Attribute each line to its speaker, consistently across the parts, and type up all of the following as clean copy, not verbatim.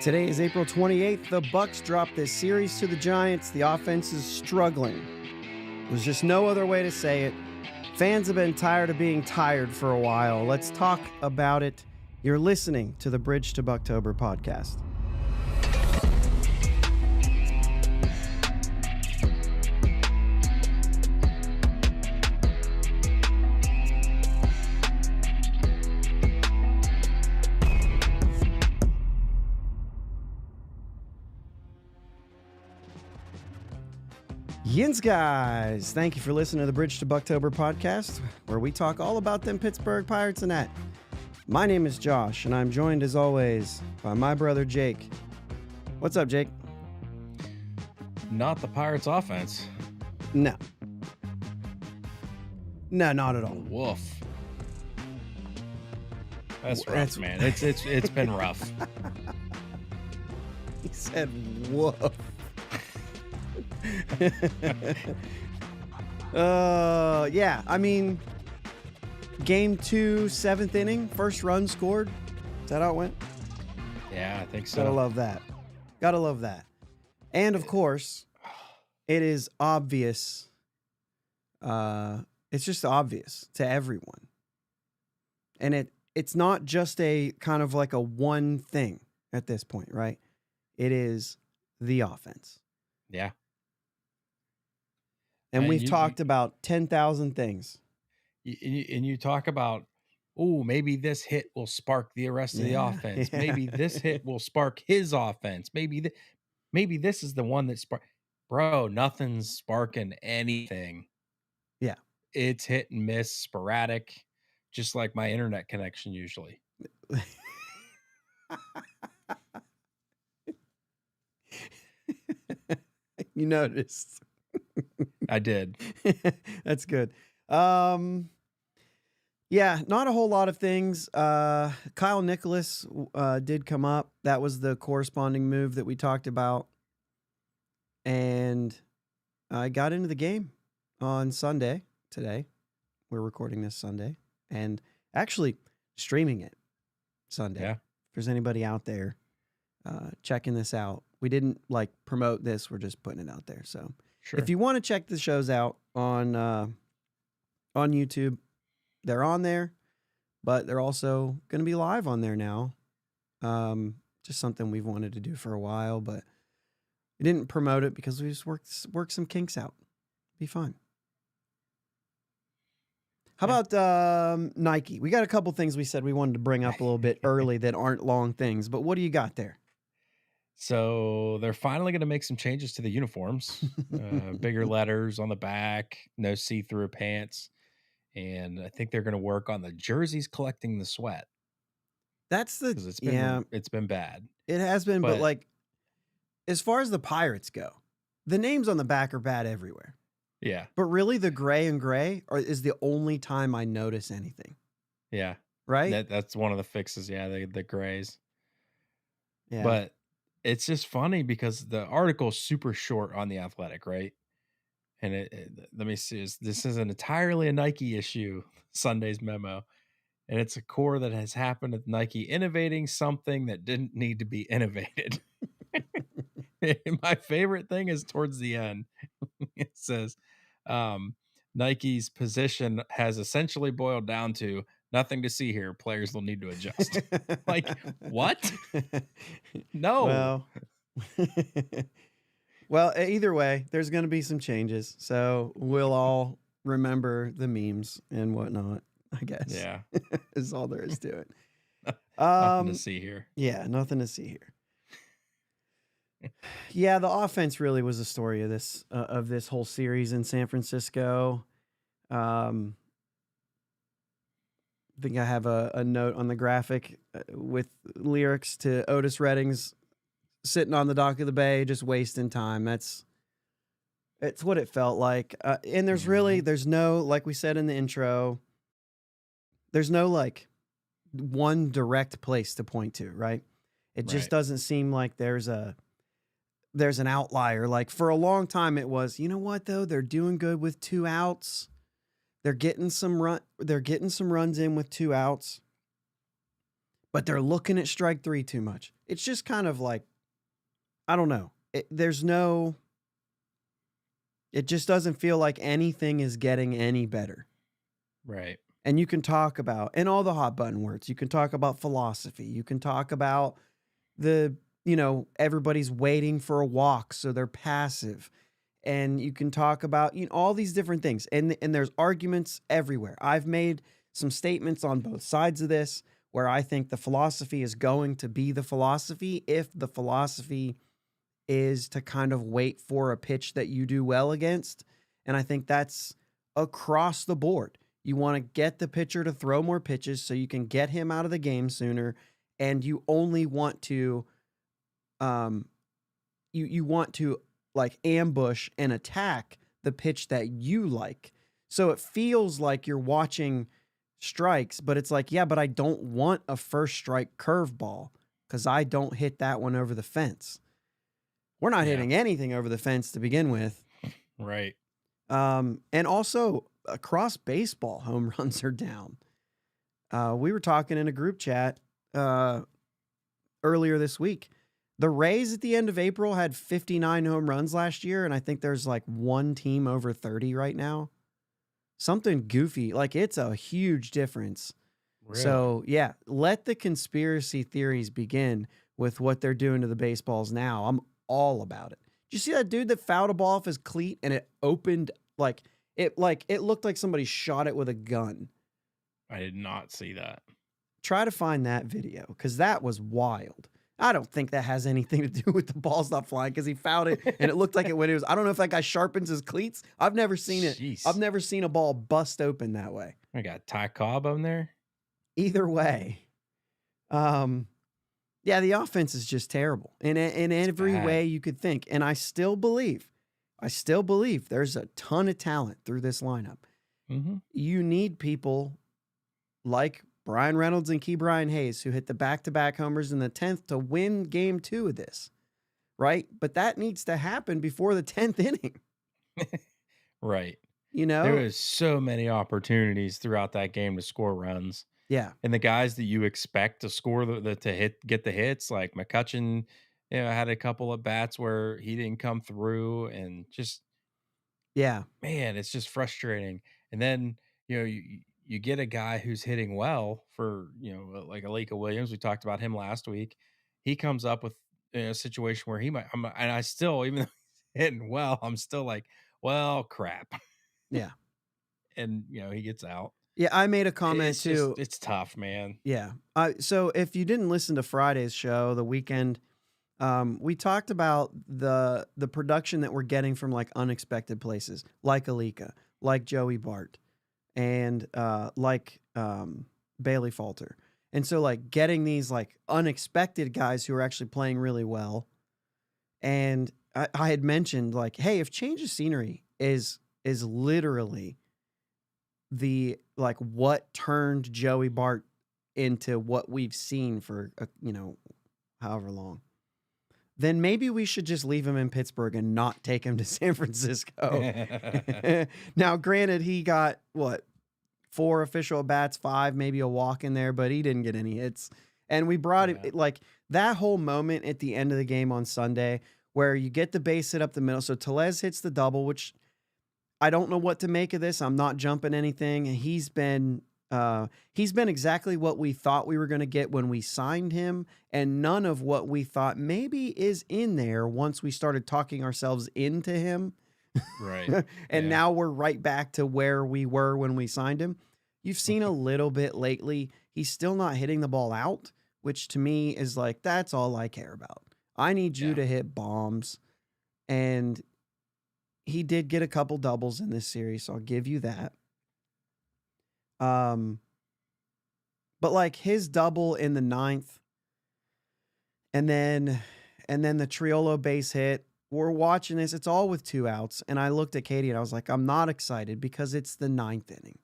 Speaker 1: Today is April 28th. The Bucs dropped this series to the Giants. The offense is struggling. There's just no other way to say it. Fans have been tired of being tired for a while. Let's talk about it. You're listening to the Bridge to Buctober podcast. Yins guys, thank you for listening to the Bridge to Buctober podcast, where we talk all about them Pittsburgh Pirates and that. My name is Josh, and I'm joined as always by my brother Jake. What's up, Jake?
Speaker 2: Not the Pirates offense.
Speaker 1: No. No, not at all.
Speaker 2: Woof. That's rough, man. It's been rough.
Speaker 1: He said woof. Yeah, I mean, game 2, 7th inning, first run scored. Is that how it went?
Speaker 2: Yeah, I think so.
Speaker 1: Gotta love that. Gotta love that. And of course, it is obvious. It's just obvious to everyone. And it's not just a kind of like a one thing at this point, right? It is the offense.
Speaker 2: Yeah.
Speaker 1: And we've talked about 10,000 things.
Speaker 2: And you talk about, oh, maybe this hit will spark the rest of the offense. Yeah. Maybe this hit will spark his offense. Maybe this is the one that spark. Bro, nothing's sparking anything.
Speaker 1: Yeah.
Speaker 2: It's hit and miss, sporadic, just like my internet connection usually.
Speaker 1: You noticed.
Speaker 2: I did.
Speaker 1: That's good. Yeah, not a whole lot of things. Kyle Nicholas did come up. That was the corresponding move that we talked about. And I got into the game on Sunday today. We're recording this Sunday and actually streaming it Sunday. Yeah. If there's anybody out there checking this out. We didn't promote this. We're just putting it out there. So sure. If you want to check the shows out on YouTube, they're on there, but they're also going to be live on there now. Just something we've wanted to do for a while, but we didn't promote it because we just worked some kinks out. Be fun. How about Nike? We got a couple things we said we wanted to bring up a little bit early that aren't long things, but what do you got there?
Speaker 2: So they're finally going to make some changes to the uniforms, bigger letters on the back, no see-through pants. And I think they're going to work on the jerseys collecting the sweat.
Speaker 1: It's
Speaker 2: been bad.
Speaker 1: It has been, but as far as the Pirates go, the names on the back are bad everywhere.
Speaker 2: Yeah.
Speaker 1: But really the gray and gray is the only time I notice anything.
Speaker 2: Yeah.
Speaker 1: Right?
Speaker 2: That's one of the fixes. Yeah, the grays.
Speaker 1: Yeah.
Speaker 2: But it's just funny because the article's super short on The Athletic, right? And let me see, this is entirely a Nike issue, Sunday's memo. And it's a core that has happened at Nike innovating something that didn't need to be innovated. My favorite thing is towards the end. It says, Nike's position has essentially boiled down to nothing to see here. Players will need to adjust. What? No.
Speaker 1: Well, either way, there's going to be some changes. So we'll all remember the memes and whatnot, I guess.
Speaker 2: Yeah.
Speaker 1: Is all there is to it.
Speaker 2: Nothing to see here.
Speaker 1: Yeah, nothing to see here. Yeah, the offense really was the story of this whole series in San Francisco. I think I have a note on the graphic with lyrics to Otis Redding's "Sitting on the Dock of the Bay, just wasting time." It's what it felt like. And there's no, like we said in the intro, there's no one direct place to point to, right? It just doesn't seem like there's an outlier. Like for a long time it was, you know what though? They're doing good with 2 outs. They're getting some runs in with 2 outs. but they're looking at strike three too much. It's just kind of like, I don't know. It just doesn't feel like anything is getting any better.
Speaker 2: Right.
Speaker 1: And you can talk about, and all the hot button words, you can talk about philosophy. You can talk about everybody's waiting for a walk, so they're passive. And you can talk about, all these different things. And there's arguments everywhere. I've made some statements on both sides of this where I think the philosophy is going to be the philosophy if the philosophy is to kind of wait for a pitch that you do well against. And I think that's across the board. You want to get the pitcher to throw more pitches so you can get him out of the game sooner. And you only want to, you want to like ambush and attack the pitch that you like. So it feels like you're watching strikes, but it's like, yeah, but I don't want a first strike curveball because I don't hit that one over the fence. We're not hitting anything over the fence to begin with.
Speaker 2: Right.
Speaker 1: And also across baseball, home runs are down. We were talking in a group chat earlier this week. The Rays at the end of April had 59 home runs last year, and I think there's like one team over 30 right now. Something goofy. Like, it's a huge difference. Really? So, yeah, let the conspiracy theories begin with what they're doing to the baseballs now. I'm all about it. Did you see that dude that fouled a ball off his cleat and it opened it looked like somebody shot it with a gun?
Speaker 2: I did not see that.
Speaker 1: Try to find that video because that was wild. I don't think that has anything to do with the ball's not flying because he fouled it and it looked like it when it was. I don't know if that guy sharpens his cleats. I've never seen it.
Speaker 2: Jeez.
Speaker 1: I've never seen a ball bust open that way.
Speaker 2: I got Ty Cobb on there.
Speaker 1: Either way, yeah, the offense is just terrible in every way you could think. And I still believe there's a ton of talent through this lineup.
Speaker 2: Mm-hmm.
Speaker 1: You need people like Brian Reynolds and Ke'Bryan Hayes, who hit the back-to-back homers in the 10th to win game 2 of this, right? But that needs to happen before the 10th inning.
Speaker 2: Right.
Speaker 1: There
Speaker 2: was so many opportunities throughout that game to score runs.
Speaker 1: Yeah.
Speaker 2: And the guys that you expect to score get the hits, like McCutchen, had a couple of bats where he didn't come through, and just,
Speaker 1: yeah,
Speaker 2: man, it's just frustrating. And then, you get a guy who's hitting well for, like Alika Williams. We talked about him last week. He comes up with a situation where he might, and I still, even though he's hitting well, I'm still like, well, crap.
Speaker 1: Yeah.
Speaker 2: And, he gets out.
Speaker 1: Yeah, I made a comment too.
Speaker 2: It's tough, man.
Speaker 1: Yeah. So if you didn't listen to Friday's show, the weekend, we talked about the production that we're getting from like unexpected places, like Alika, like Joey Bart, and like Bailey Falter. And so like getting these like unexpected guys who are actually playing really well. And I had mentioned like, hey, if change of scenery is literally the like what turned Joey Bart into what we've seen for however long, then maybe we should just leave him in Pittsburgh and not take him to San Francisco. Now, granted, he got 4 official at bats, 5, maybe a walk in there, but he didn't get any hits. And we brought it like that whole moment at the end of the game on Sunday where you get the base hit up the middle. So Tellez hits the double, which I don't know what to make of this. I'm not jumping anything. He's been exactly what we thought we were going to get when we signed him, and none of what we thought maybe is in there once we started talking ourselves into him.
Speaker 2: Right.
Speaker 1: And now we're right back to where we were when we signed him. You've seen a little bit lately. He's still not hitting the ball out, which to me is like, that's all I care about. I need you to hit bombs. And he did get a couple doubles in this series, so I'll give you that. But like his double in the 9th, and then the Triolo base hit. We're watching this. It's all with 2 outs. And I looked at Katie and I was like, I'm not excited because it's the 9th inning.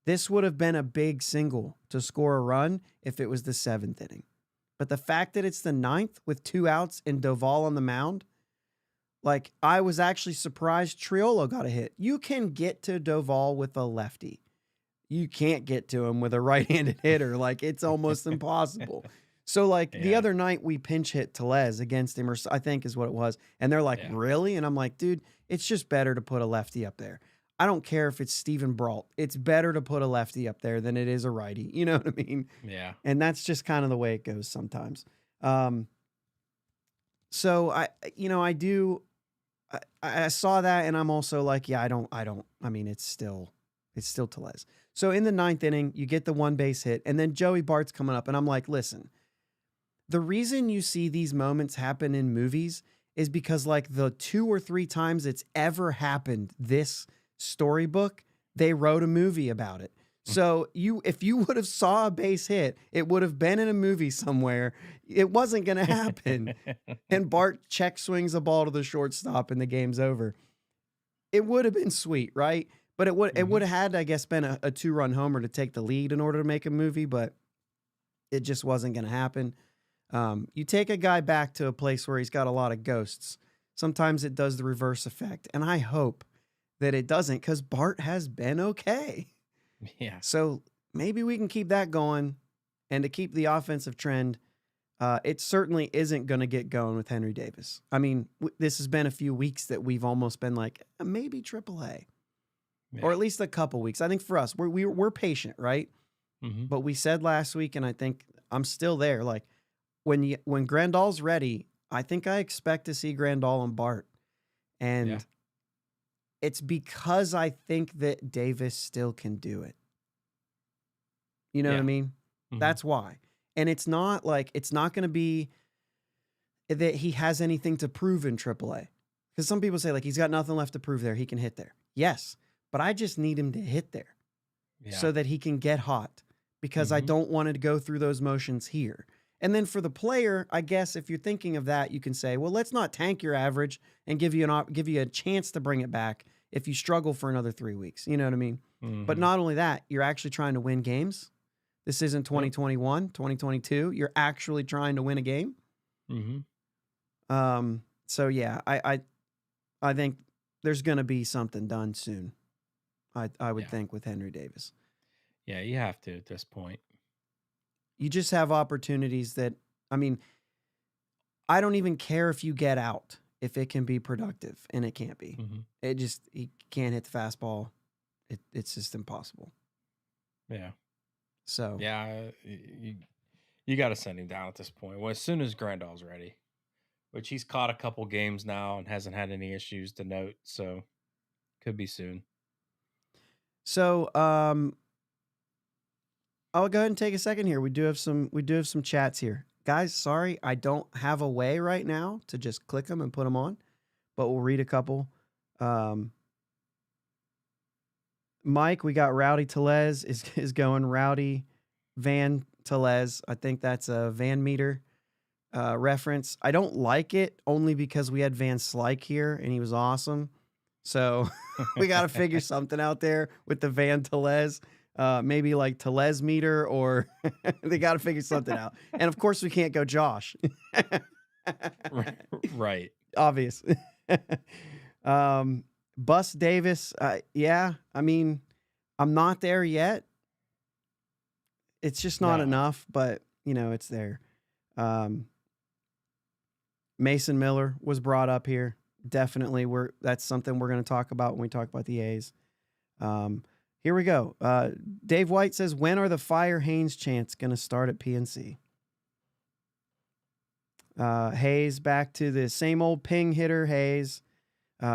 Speaker 1: This would have been a big single to score a run if it was the 7th inning. But the fact that it's the 9th with 2 outs and Doval on the mound, like I was actually surprised Triolo got a hit. You can get to Doval with a lefty. you can't get to him with a right-handed hitter. Like, it's almost impossible. So, like, the other night we pinch hit Tellez against him, or I think is what it was. And they're like, really? And I'm like, dude, it's just better to put a lefty up there. I don't care if it's Steven Brault. It's better to put a lefty up there than it is a righty. You know what I mean?
Speaker 2: Yeah.
Speaker 1: And that's just kind of the way it goes sometimes. So I saw that, and I'm also like, yeah, I mean, it's still Tellez. So in the 9th inning, you get the 1 base hit, and then Joey Bart's coming up, and I'm like, listen, the reason you see these moments happen in movies is because, like, the 2 or 3 times it's ever happened, this storybook, they wrote a movie about it. So if you would have saw a base hit, it would have been in a movie somewhere. It wasn't going to happen. And Bart check swings a ball to the shortstop and the game's over. It would have been sweet, right? But it would have had, I guess, been a 2-run homer to take the lead in order to make a movie, but it just wasn't going to happen. You take a guy back to a place where he's got a lot of ghosts. Sometimes it does the reverse effect, and I hope that it doesn't, because Bart has been okay.
Speaker 2: Yeah.
Speaker 1: So maybe we can keep that going, and to keep the offensive trend, it certainly isn't going to get going with Henry Davis. I mean, this has been a few weeks that we've almost been like, maybe AAA, or at least a couple weeks. I think for us, we're patient, right?
Speaker 2: Mm-hmm.
Speaker 1: But we said last week, and I think I'm still there. Like, when Grandal's ready, I think I expect to see Grandal and Bart, and it's because I think that Davis still can do it. You know what I mean? Mm-hmm. That's why. And it's not going to be that he has anything to prove in AAA. Because some people say, like, he's got nothing left to prove there. He can hit there. Yes, but I just need him to hit there so that he can get hot, because I don't want to go through those motions here. And then for the player, I guess if you're thinking of that, you can say, well, let's not tank your average and give you a chance to bring it back if you struggle for another 3 weeks. You know what I mean? Mm-hmm. But not only that, you're actually trying to win games. This isn't 2021, 2022. You're actually trying to win a game. Mm-hmm. So yeah, I think there's going to be something done soon. I would think with Henry Davis.
Speaker 2: Yeah, you have to at this point.
Speaker 1: You just have opportunities that, I mean, I don't even care if you get out, if it can be productive, and it can't be. Mm-hmm. He can't hit the fastball. It's just impossible.
Speaker 2: Yeah.
Speaker 1: So.
Speaker 2: Yeah, you got to send him down at this point. Well, as soon as Grandal's ready, which he's caught a couple games now and hasn't had any issues to note, so could be soon.
Speaker 1: So, I'll go ahead and take a second here. We do have some chats here. Guys, sorry, I don't have a way right now to just click them and put them on, but we'll read a couple. Mike, we got Rowdy Tellez is going Rowdy Van Tellez. I think that's a Van Meter reference. I don't like it only because we had Van Slyke here and he was awesome. So we got to figure something out there with the Van Tellez. Maybe like Tellez meter, or they got to figure something out. And of course we can't go Josh.
Speaker 2: Right.
Speaker 1: Obvious. Bus Davis. Yeah. I mean, I'm not there yet. It's just not enough, but it's there. Mason Miller was brought up here. Definitely. That's something we're going to talk about when we talk about the A's. Here we go. Dave White says, when are the Fire Haynes chants going to start at PNC? Hayes, back to the same old ping hitter, Hayes.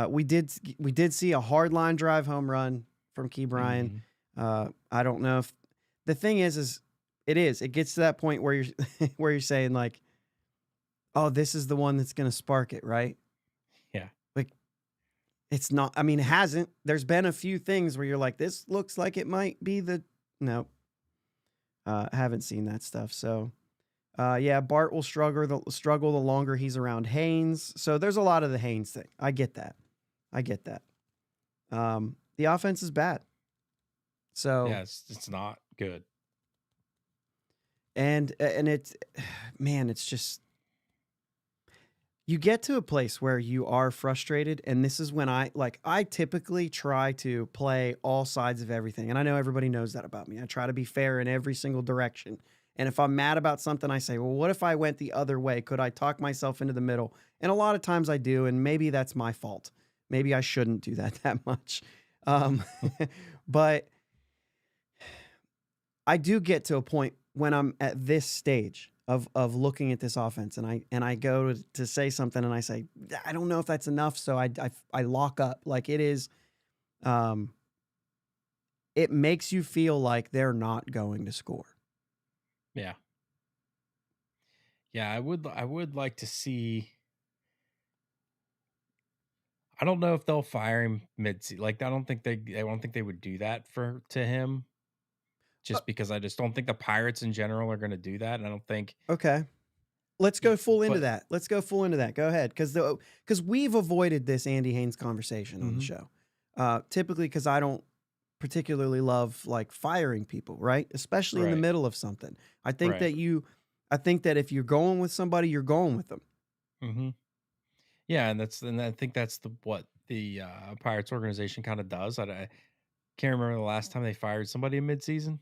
Speaker 1: We did see a hard line drive home run from Key Bryan. Mm-hmm. I don't know if the thing is it gets to that point where you're saying, like, oh, this is the one that's going to spark it, right?
Speaker 2: Yeah.
Speaker 1: Like, it's not, I mean, it hasn't. There's been a few things where you're like, this looks like it might be no. Haven't seen that stuff. So, yeah, Bart will struggle the longer he's around Haynes. So there's a lot of the Haynes thing. I get that. The offense is bad. So
Speaker 2: yeah, it's not good.
Speaker 1: And it's, man, it's just, you get to a place where you are frustrated, and this is when I typically try to play all sides of everything, and I know everybody knows that about me. I try to be fair in every single direction, and if I'm mad about something, I say, well, what if I went the other way? Could I talk myself into the middle? And a lot of times I do, and maybe that's my fault. Maybe I shouldn't do that much. Um, but I do get to a point when I'm at this stage of looking at this offense, and I go to say something, and I say, I don't know if that's enough, so I lock up. Like, it is, it makes you feel like they're not going to score.
Speaker 2: Yeah. Yeah, I would like to see. I don't know if they'll fire him mid-season. Like, I don't think they would do that to him. Just because I just don't think the Pirates in general are going to do that. And I don't think.
Speaker 1: Okay. Let's go full into
Speaker 2: but
Speaker 1: that. Let's go full into that. Go ahead. Because we've avoided this Andy Haynes conversation on the show. Typically because I don't particularly love like firing people, right? Especially in the middle of something. I think that if you're going with somebody, you're going with them.
Speaker 2: Mm-hmm. Yeah, and I think that's what the Pirates organization kind of does. I can't remember the last time they fired somebody in midseason.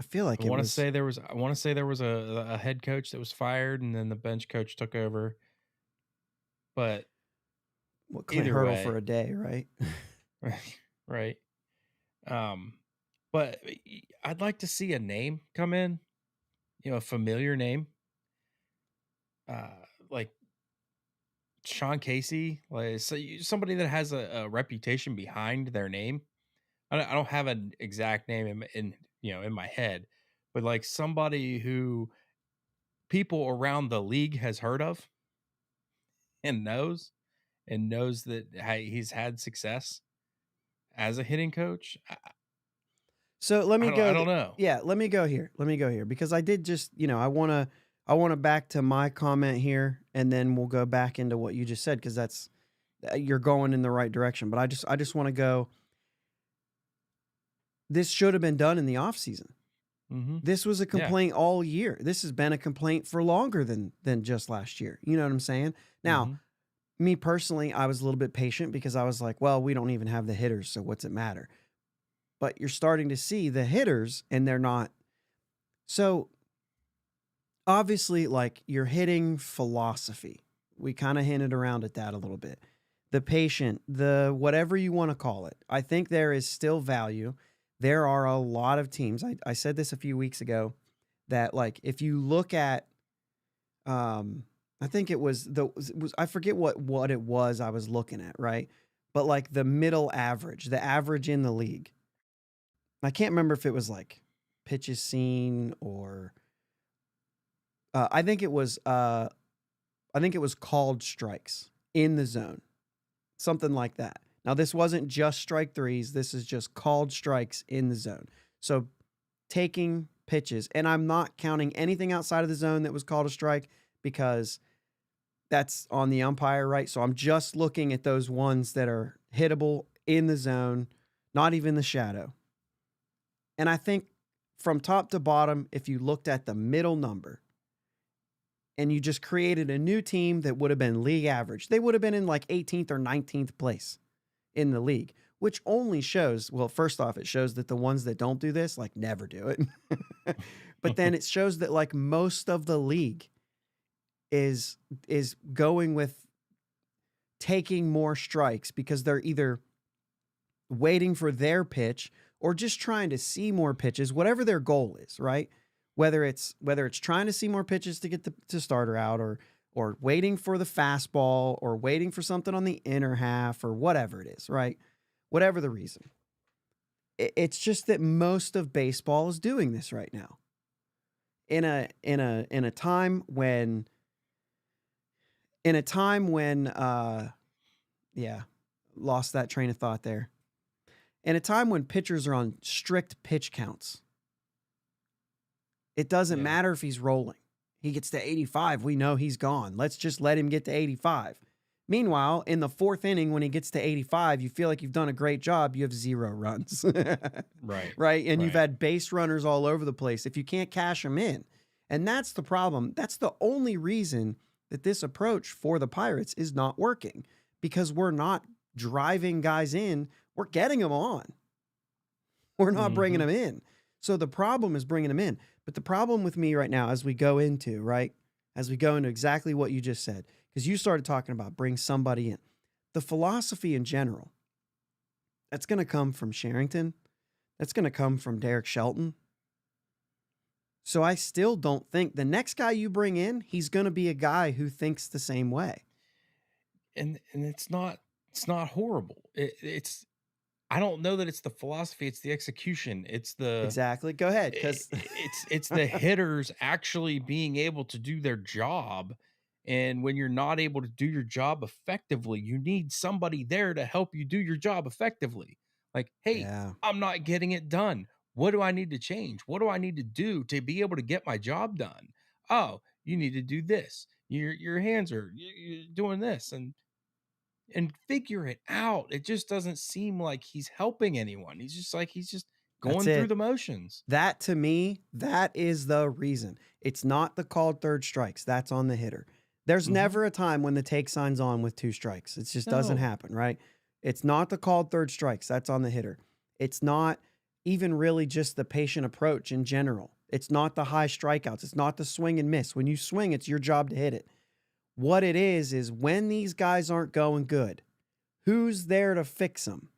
Speaker 1: I feel like
Speaker 2: I want to say there was a head coach that was fired, and then the bench coach took over. But
Speaker 1: Clint Hurdle for a day, right?
Speaker 2: Right. But I'd like to see a name come in, a familiar name, like Sean Casey, like somebody that has a reputation behind their name. I don't have an exact name in my head, but like somebody who people around the league has heard of and knows that he's had success as a hitting coach.
Speaker 1: So let me go.
Speaker 2: I don't know.
Speaker 1: Yeah, let me go here because I did just, I want to back to my comment here, and then we'll go back into what you just said, because you're going in the right direction. But I just want to go. This should have been done in the off season.
Speaker 2: Mm-hmm.
Speaker 1: This was a complaint all year. This has been a complaint for longer than just last year. You know what I'm saying? Now, me personally, I was a little bit patient because I was like, well, we don't even have the hitters, so what's it matter? But you're starting to see the hitters, and they're not. So obviously, like, your hitting philosophy, we kind of hinted around at that a little bit. The patient, the whatever you want to call it, I think there is still value. There are a lot of teams. I said this a few weeks ago that, like, if you look at, I think it was I forget what it was I was looking at, right? But like the middle average, the average in the league. I can't remember if it was like pitches seen or I think it was called strikes in the zone. Something like that. Now, this wasn't just strike threes. This is just called strikes in the zone. So taking pitches, and I'm not counting anything outside of the zone that was called a strike because that's on the umpire, right? So I'm just looking at those ones that are hittable in the zone, not even the shadow. And I think from top to bottom, if you looked at the middle number and you just created a new team that would have been league average, they would have been in like 18th or 19th place in the league, which only shows, well, first off, it shows that the ones that don't do this, like, never do it. But then it shows that, like, most of the league is going with taking more strikes because they're either waiting for their pitch or just trying to see more pitches, whatever their goal is, right? Whether it's trying to see more pitches to get the starter out, or waiting for the fastball, or waiting for something on the inner half, or whatever it is, right? Whatever the reason. It's just that most of baseball is doing this right now. In a time when lost that train of thought there. In a time when pitchers are on strict pitch counts, it doesn't matter if he's rolling. He gets to 85, we know he's gone. Let's just let him get to 85. Meanwhile, in the fourth inning, when he gets to 85, you feel like you've done a great job. You have 0 runs.
Speaker 2: Right.
Speaker 1: Right? And you've had base runners all over the place if you can't cash them in. And that's the problem. That's the only reason that this approach for the Pirates is not working because we're not driving guys in. We're getting them on. We're not bringing them in. So the problem is bringing them in. But the problem with me right now, as we go into exactly what you just said, because you started talking about bring somebody in. The philosophy in general, that's going to come from Sherrington. That's going to come from Derek Shelton. So I still don't think the next guy you bring in, he's going to be a guy who thinks the same way.
Speaker 2: And it's not horrible. I don't know that it's the philosophy, it's the execution. It's the
Speaker 1: Exactly. Go ahead, because
Speaker 2: it's the hitters actually being able to do their job. And when you're not able to do your job effectively, you need somebody there to help you do your job effectively. Like, hey, I'm not getting it done. What do I need to change? What do I need to do to be able to get my job done? Oh, you need to do this. Your hands are you're doing this and figure it out. It just doesn't seem like he's helping anyone. He's just going through the motions.
Speaker 1: That, to me, that is the reason. It's not the called third strikes. That's on the hitter. There's never a time when the take sign's on with 2 strikes. It just doesn't happen, right? It's not the called third strikes. That's on the hitter. It's not even really just the patient approach in general. It's not the high strikeouts. It's not the swing and miss. When you swing, it's your job to hit it. What it is when these guys aren't going good, who's there to fix them?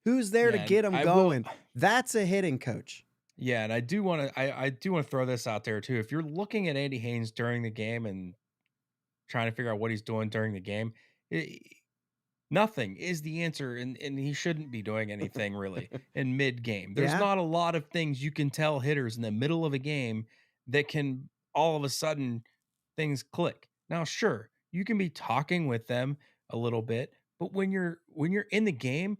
Speaker 1: Who's there to get them going? That's a hitting coach.
Speaker 2: Yeah, and I do want to throw this out there too. If you're looking at Andy Haynes during the game and trying to figure out what he's doing during the game, nothing is the answer, and he shouldn't be doing anything really in mid-game. There's not a lot of things you can tell hitters in the middle of a game that can all of a sudden things click. Now, sure, you can be talking with them a little bit, but when you're in the game,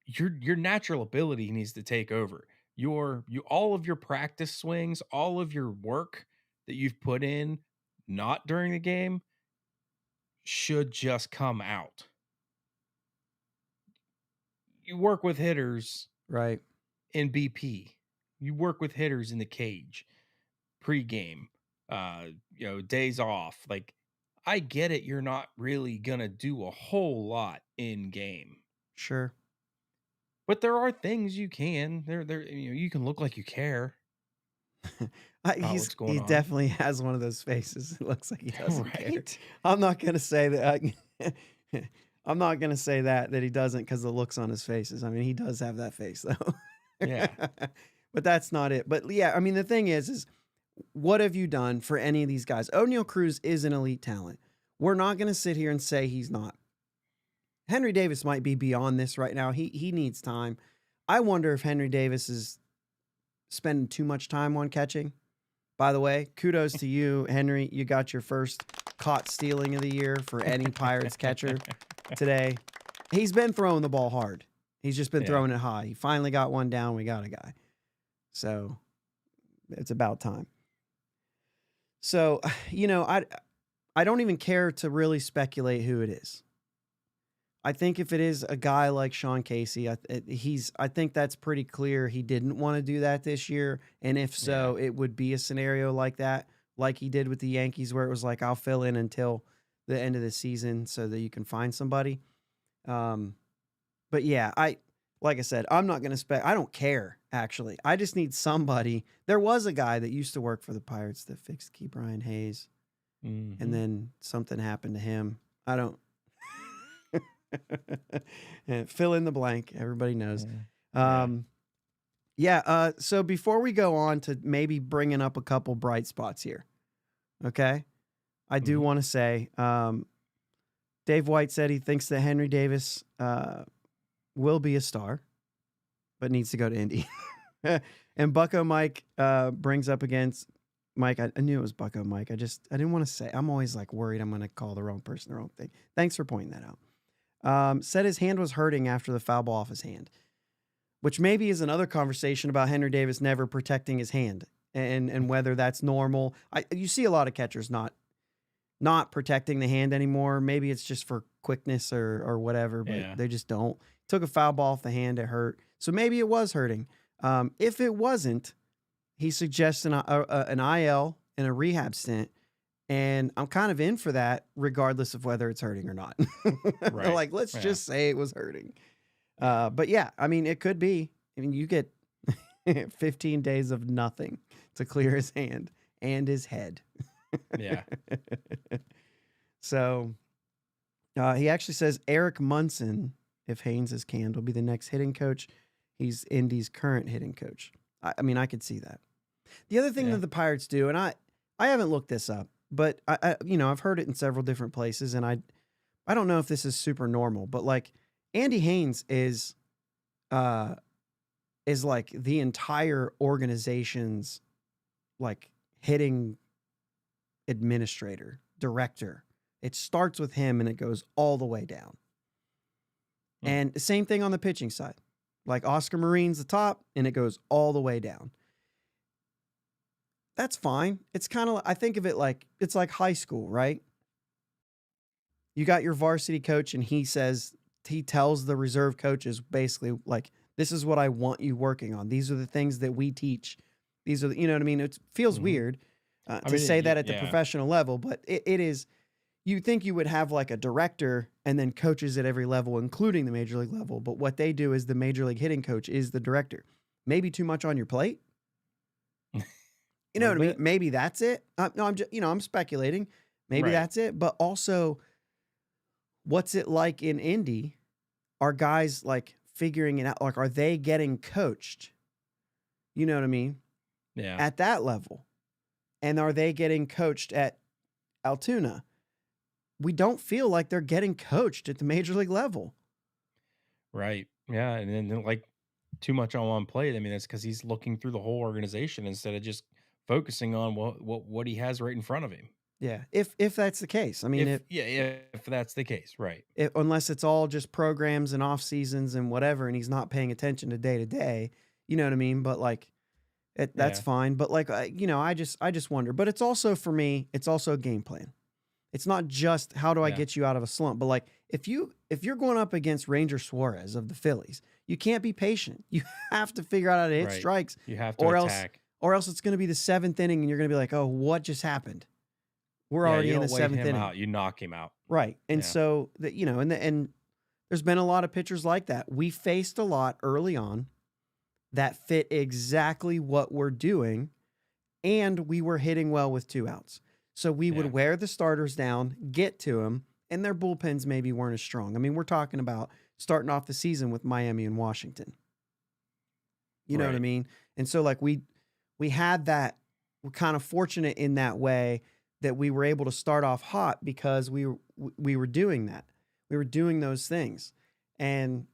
Speaker 2: your natural ability needs to take over. All of your practice swings, all of your work that you've put in not during the game should just come out. You work with hitters
Speaker 1: right
Speaker 2: in BP. You work with hitters in the cage, pregame, days off. Like, I get it. You're not really gonna do a whole lot in game.
Speaker 1: Sure.
Speaker 2: But there are things you can. You can look like you care.
Speaker 1: He definitely has one of those faces. It looks like he doesn't care. I'm not gonna say that. I'm not gonna say that he doesn't because the looks on his faces. I mean, he does have that face though.
Speaker 2: Yeah.
Speaker 1: But that's not it. But yeah, I mean, the thing is what have you done for any of these guys? O'Neal Cruz is an elite talent. We're not gonna sit here and say he's not. Henry Davis might be beyond this right now. He needs time. I wonder if Henry Davis is spending too much time on catching. By the way, kudos to you, Henry. You got your first caught stealing of the year for any Pirates catcher today. He's been throwing the ball hard. He's just been throwing it high. He finally got one down. We got a guy. So it's about time. So, I don't even care to really speculate who it is. I think if it is a guy like Sean Casey, I think that's pretty clear. He didn't want to do that this year. And if so, it would be a scenario like that, like he did with the Yankees, where it was like, I'll fill in until the end of the season so that you can find somebody. But yeah, like I said, I'm not going to I don't care, actually. I just need somebody. There was a guy that used to work for the Pirates that fixed Key Brian Hayes. And then something happened to him. I don't. And fill in the blank. Everybody knows. So before we go on to maybe bringing up a couple bright spots here, okay, I do want to say Dave White said he thinks that Henry Davis will be a star, but needs to go to Indy. And Bucko Mike brings up against Mike. I knew it was Bucko Mike. I didn't want to say. I'm always like worried I'm going to call the wrong person the wrong thing. Thanks for pointing that out. Said his hand was hurting after the foul ball off his hand, which maybe is another conversation about Henry Davis never protecting his hand and whether that's normal. You see a lot of catchers not protecting the hand anymore. Maybe it's just for quickness or whatever, but they just don't. Took a foul ball off the hand, it hurt. So maybe it was hurting. If it wasn't, he suggests an IL and a rehab stint And I'm kind of in for that, regardless of whether it's hurting or not.
Speaker 2: Right.
Speaker 1: Like, let's
Speaker 2: Yeah.
Speaker 1: just say it was hurting. But yeah, I mean, it could be. I mean, you get 15 days of nothing to clear his hand and his head.
Speaker 2: Yeah.
Speaker 1: So he actually says Eric Munson, if Haynes is canned, will be the next hitting coach. He's Indy's current hitting coach. I mean, I could see that. The other thing
Speaker 2: Yeah.
Speaker 1: that the Pirates do, and I haven't looked this up, but I've heard it in several different places, and I don't know if this is super normal, but like Andy Haynes is like the entire organization's like hitting administrator, director. It starts with him and it goes all the way down. And the same thing on the pitching side. Like Oscar Marine's the top and it goes all the way down. That's fine. It's kind of, I think of it like, it's like high school, right? You got your varsity coach and he tells the reserve coaches basically like, this is what I want you working on. These are the things that we teach. These are, you know what I mean? It feels weird to say that at the professional level, but it is, you think you would have like a director and then coaches at every level, including the major league level. But what they do is the major league hitting coach is the director. Maybe too much on your plate. You know what I mean? Maybe that's it. No, I'm just, I'm speculating. Maybe that's it. But also, what's it like in Indy? Are guys like figuring it out? Like, are they getting coached? You know what I mean?
Speaker 2: Yeah.
Speaker 1: At that level. And are they getting coached at Altoona? We don't feel like they're getting coached at the major league level.
Speaker 2: Right. Yeah. And then like too much on one plate. I mean, that's because he's looking through the whole organization instead of just focusing on what he has right in front of him.
Speaker 1: Yeah. If that's the case. I mean,
Speaker 2: if that's the case, right.
Speaker 1: Unless it's all just programs and off seasons and whatever, and he's not paying attention to day, you know what I mean? But like, that's fine. But like, I just wonder, but it's also for me, it's also a game plan. It's not just how do I get you out of a slump, but like if you're going up against Ranger Suarez of the Phillies, you can't be patient. You have to figure out how to hit strikes.
Speaker 2: You have to attack.
Speaker 1: Or else it's going to be the 7th inning and you're going to be like, oh, what just happened? We're already in the 7th inning.
Speaker 2: Out. You knock him out.
Speaker 1: Right. And so that, and there's been a lot of pitchers like that. We faced a lot early on that fit exactly what we're doing, and we were hitting well with 2 outs. So we would wear the starters down, get to them, and their bullpens maybe weren't as strong. I mean, we're talking about starting off the season with Miami and Washington. You know what I mean? And so like we had that, we're kind of fortunate in that way that we were able to start off hot because we were doing that. We were doing those things. And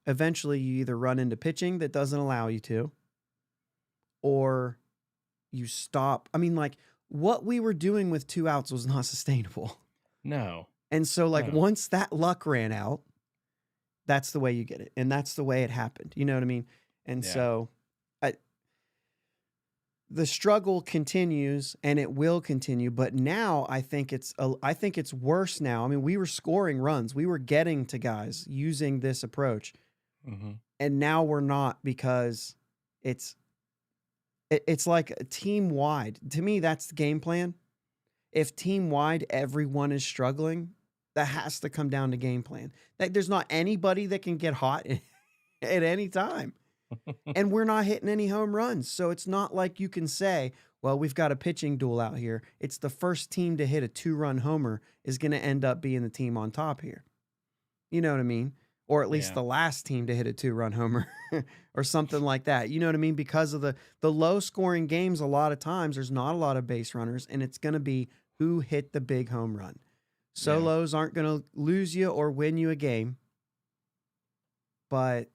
Speaker 1: eventually you either run into pitching that doesn't allow you to, or you stop. I mean, like what we were doing with 2 outs was not sustainable.
Speaker 2: No.
Speaker 1: And so like once that luck ran out, that's the way you get it. And that's the way it happened. You know what I mean? And so the struggle continues and it will continue. But now I think it's worse now. I mean, we were scoring runs. We were getting to guys using this approach.
Speaker 2: Mm-hmm.
Speaker 1: And now we're not, because it's like a team-wide. To me, that's the game plan. If team-wide everyone is struggling, that has to come down to game plan. Like, there's not anybody that can get hot at any time. And we're not hitting any home runs. So it's not like you can say, well, we've got a pitching duel out here. It's the first team to hit a 2-run homer is going to end up being the team on top here. You know what I mean? Or at least the last team to hit a 2-run homer or something like that. You know what I mean? Because of the low scoring games, a lot of times there's not a lot of base runners, and it's going to be who hit the big home run. Solos aren't going to lose you or win you a game. But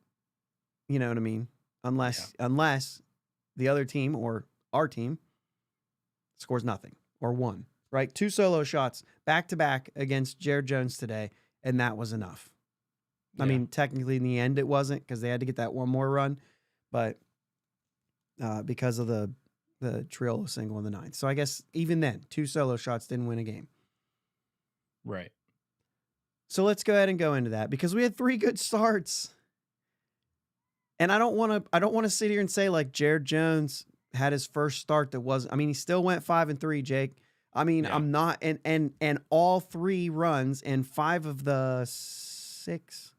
Speaker 1: you know what I mean? Unless the other team or our team scores nothing or 1, right? 2 solo shots back to back against Jared Jones today, and that was enough. I mean, technically in the end it wasn't, because they had to get that one more run, but because of the Triolo single in the 9th. So I guess even then, 2 solo shots didn't win a game.
Speaker 2: Right.
Speaker 1: So let's go ahead and go into that, because we had 3 good starts. And I don't want to sit here and say like Jared Jones had his first start that wasn't. I mean, he still went 5-3, Jake. I mean,
Speaker 2: Yeah.
Speaker 1: I'm not, and all 3 runs and 5 of the 6,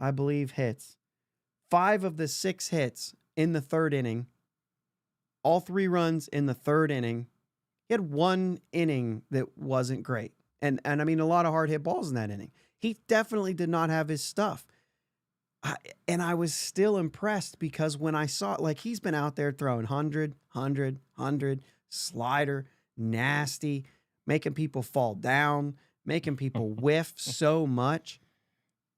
Speaker 1: I believe, hits. 5 of the 6 hits in the 3rd inning. All 3 runs in the 3rd inning. He had 1 inning that wasn't great. And I mean, a lot of hard hit balls in that inning. He definitely did not have his stuff. And I was still impressed because when I saw, like, he's been out there throwing 100, slider, nasty, making people fall down, making people whiff so much.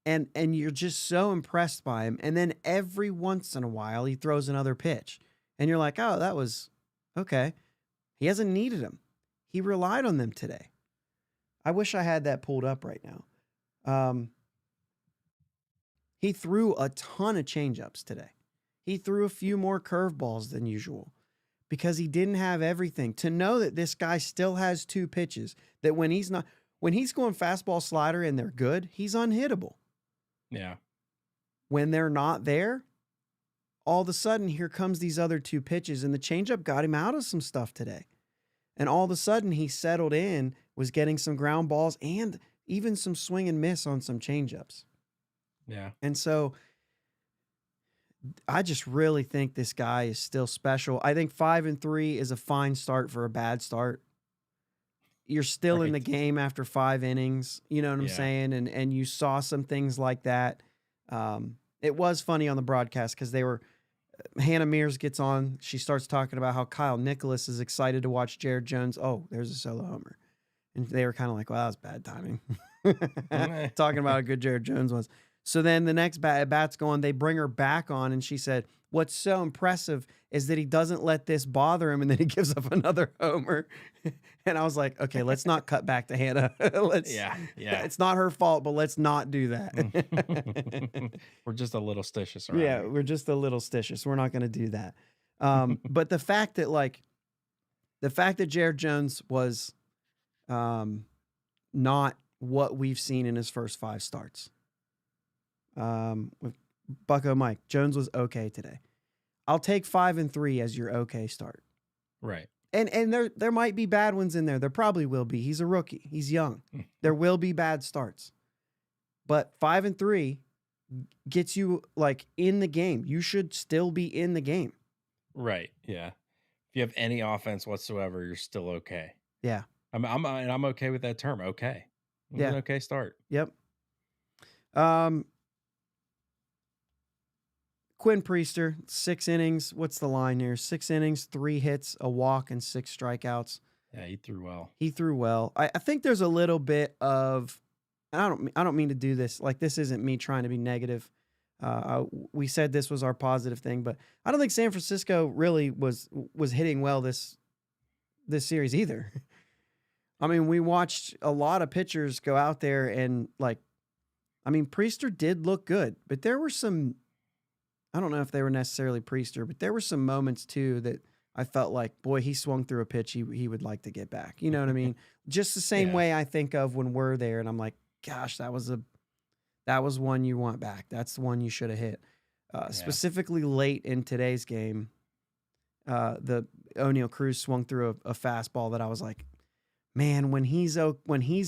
Speaker 1: And you're just so impressed by him. And then every once in a while, he throws another pitch. And you're like, oh, that was okay. He hasn't needed them. He relied on them today. I wish I had that pulled up right now. He threw a ton of changeups today. He threw a few more curveballs than usual because he didn't have everything. To know that this guy still has 2 pitches, that when he's going fastball slider and they're good, he's unhittable.
Speaker 2: Yeah.
Speaker 1: When they're not there, all of a sudden, here comes these other 2 pitches, and the changeup got him out of some stuff today. And all of a sudden, he settled in, was getting some ground balls, and even some swing and miss on some changeups.
Speaker 2: Yeah.
Speaker 1: And so I just really think this guy is still special. I think 5-3 is a fine start for a bad start. You're still in the game after 5 innings. You know what I'm saying? And you saw some things like that. It was funny on the broadcast because Hannah Mears gets on. She starts talking about how Kyle Nicholas is excited to watch Jared Jones. Oh, there's a solo homer. And they were kind of like, well, that was bad timing. Talking about how good Jared Jones was. So then the next bat's going, they bring her back on, and she said, what's so impressive is that he doesn't let this bother him, and then he gives up another homer. And I was like, okay, let's not cut back to Hannah.
Speaker 2: Yeah.
Speaker 1: It's not her fault, but let's not do that.
Speaker 2: We're just a little stitious around
Speaker 1: Yeah,
Speaker 2: here.
Speaker 1: we're just a little stitious. We're not going to do that. But the fact that Jared Jones was not what we've seen in his first 5 starts. With Bucko Mike, Jones was okay today. I'll take 5-3 as your okay start.
Speaker 2: Right.
Speaker 1: And there might be bad ones in there. There probably will be. He's a rookie. He's young. There will be bad starts. But 5-3 gets you like in the game. You should still be in the game.
Speaker 2: Right. Yeah. If you have any offense whatsoever, you're still okay.
Speaker 1: Yeah.
Speaker 2: I'm okay with that term. Okay. It was an okay start.
Speaker 1: Yep. Quinn Priester, 6 innings. What's the line here? 6 innings, 3 hits, a walk, and 6 strikeouts.
Speaker 2: Yeah, he threw well.
Speaker 1: He threw well. I think there's a little bit of, and I don't mean to do this. Like, this isn't me trying to be negative. We said this was our positive thing, but I don't think San Francisco really was hitting well this series either. I mean, we watched a lot of pitchers go out there and Priester did look good, but there were some, I don't know if they were necessarily Priester, but there were some moments too that I felt like, boy, he swung through a pitch he would like to get back. You know what I mean? Just the same way I think of when we're there and I'm like, gosh, that was one you want back. That's the one you should have hit. Specifically late in today's game, the O'Neal Cruz swung through a fastball that I was like, man, when he's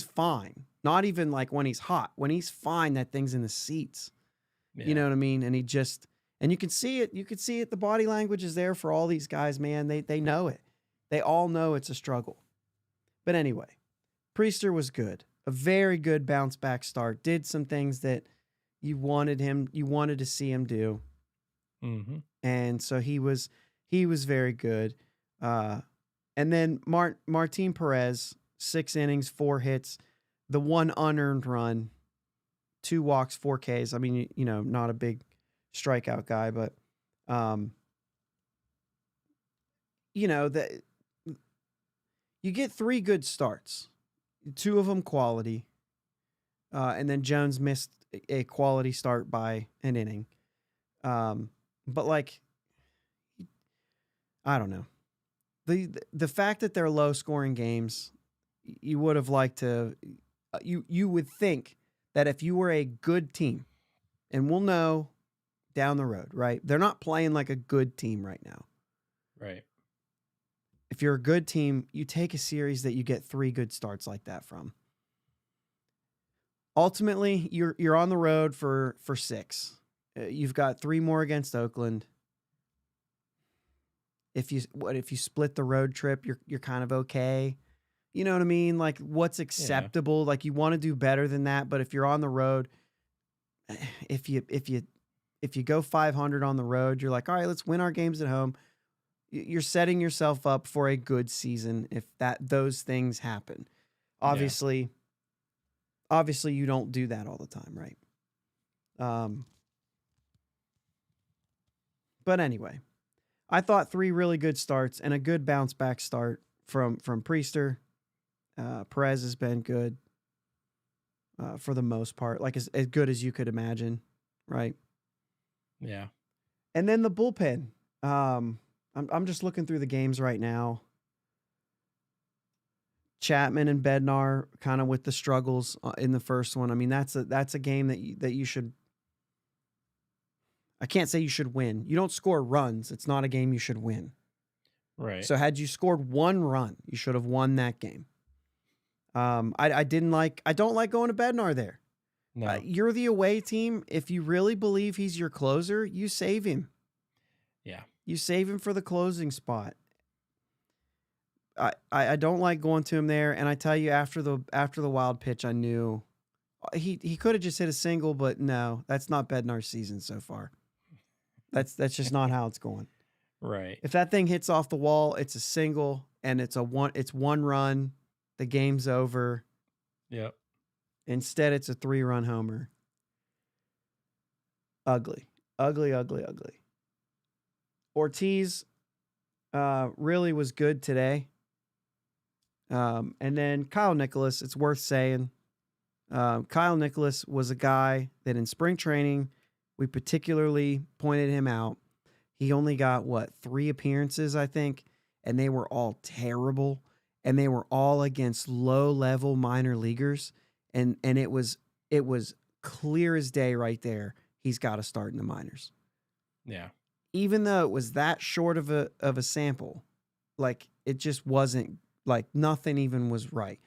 Speaker 1: fine, not even like when he's hot, when he's fine, that thing's in the seats. Yeah. You know what I mean? And and you can see it. You can see it. The body language is there for all these guys, man. They know it. They all know it's a struggle. But anyway, Priester was good. A very good bounce back start. Did some things that you wanted to see him do.
Speaker 2: Mm-hmm.
Speaker 1: And so he was very good. And then Martin Perez, 6 innings, 4 hits, the 1 unearned run, 2 walks, 4 Ks. I mean, not a big strikeout guy, but that you get 3 good starts, 2 of them quality, and then Jones missed a quality start by an inning. But like, I don't know. The fact that they're low scoring games, you would have liked to, you would think that if you were a good team, and we'll know down the road, right? They're not playing like a good team right now.
Speaker 2: Right.
Speaker 1: if you're a good team, you take a series that you get 3 good starts like that from. Ultimately, you're on the road for 6. You've got 3 more against Oakland. If you split the road trip, you're kind of okay. You know what I mean? Like, what's acceptable? Yeah. Like, you want to do better than that, but if you're on the road, if you go 500 on the road, you're like, all right, let's win our games at home. You're setting yourself up for a good season if those things happen. Obviously, you don't do that all the time, right? But anyway, I thought 3 really good starts and a good bounce back start from Priester. Perez has been good for the most part, like as good as you could imagine, right?
Speaker 2: Yeah.
Speaker 1: And then the bullpen. I'm just looking through the games right now. Chapman and Bednar kind of with the struggles in the first one. I mean, that's a game that you should. I can't say you should win. You don't score runs. It's not a game you should win.
Speaker 2: Right.
Speaker 1: So had you scored 1 run, you should have won that game. I don't like going to Bednar there.
Speaker 2: No.
Speaker 1: You're the away team. If you really believe he's your closer, you save him.
Speaker 2: Yeah.
Speaker 1: You save him for the closing spot. I don't like going to him there, and I tell you, after the wild pitch, I knew he could have just hit a single, but no, that's not Bednar's season so far. That's just not how it's going.
Speaker 2: Right.
Speaker 1: If that thing hits off the wall, it's a single, and it's 1 run. The game's over.
Speaker 2: Yep.
Speaker 1: Instead, it's a 3-run homer. Ugly. Ortiz really was good today. And then Kyle Nicholas, it's worth saying. Kyle Nicholas was a guy that in spring training, we particularly pointed him out. He only got, 3 appearances, I think, and they were all terrible. And they were all against low-level minor leaguers. And it was clear as day right there. He's got to start in the minors.
Speaker 2: Yeah.
Speaker 1: Even though it was that short of a sample, like it just wasn't, like nothing even was right.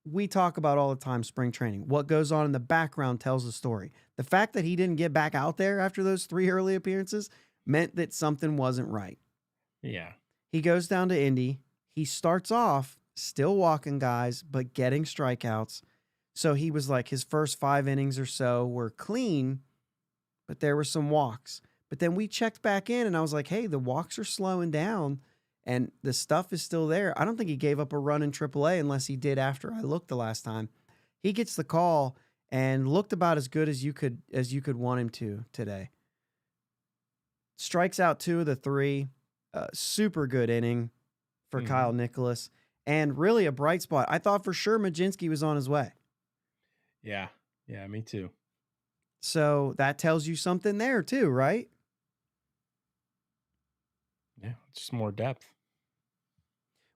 Speaker 1: We talk about all the time spring training. What goes on in the background tells the story. The fact that he didn't get back out there after those 3 early appearances meant that something wasn't right.
Speaker 2: Yeah.
Speaker 1: He goes down to Indy. He starts off still walking guys, but getting strikeouts. So he was like, his first 5 innings or so were clean, but there were some walks. But then we checked back in, and I was like, hey, the walks are slowing down, and the stuff is still there. I don't think he gave up a run in AAA unless he did after I looked the last time. He gets the call and looked about as good as you could want him to today. Strikes out 2 of the 3. Super good inning for Kyle Nicholas, and really a bright spot. I thought for sure Majinski was on his way.
Speaker 2: Yeah. Yeah, me too.
Speaker 1: So that tells you something there too, right?
Speaker 2: Yeah, just more depth.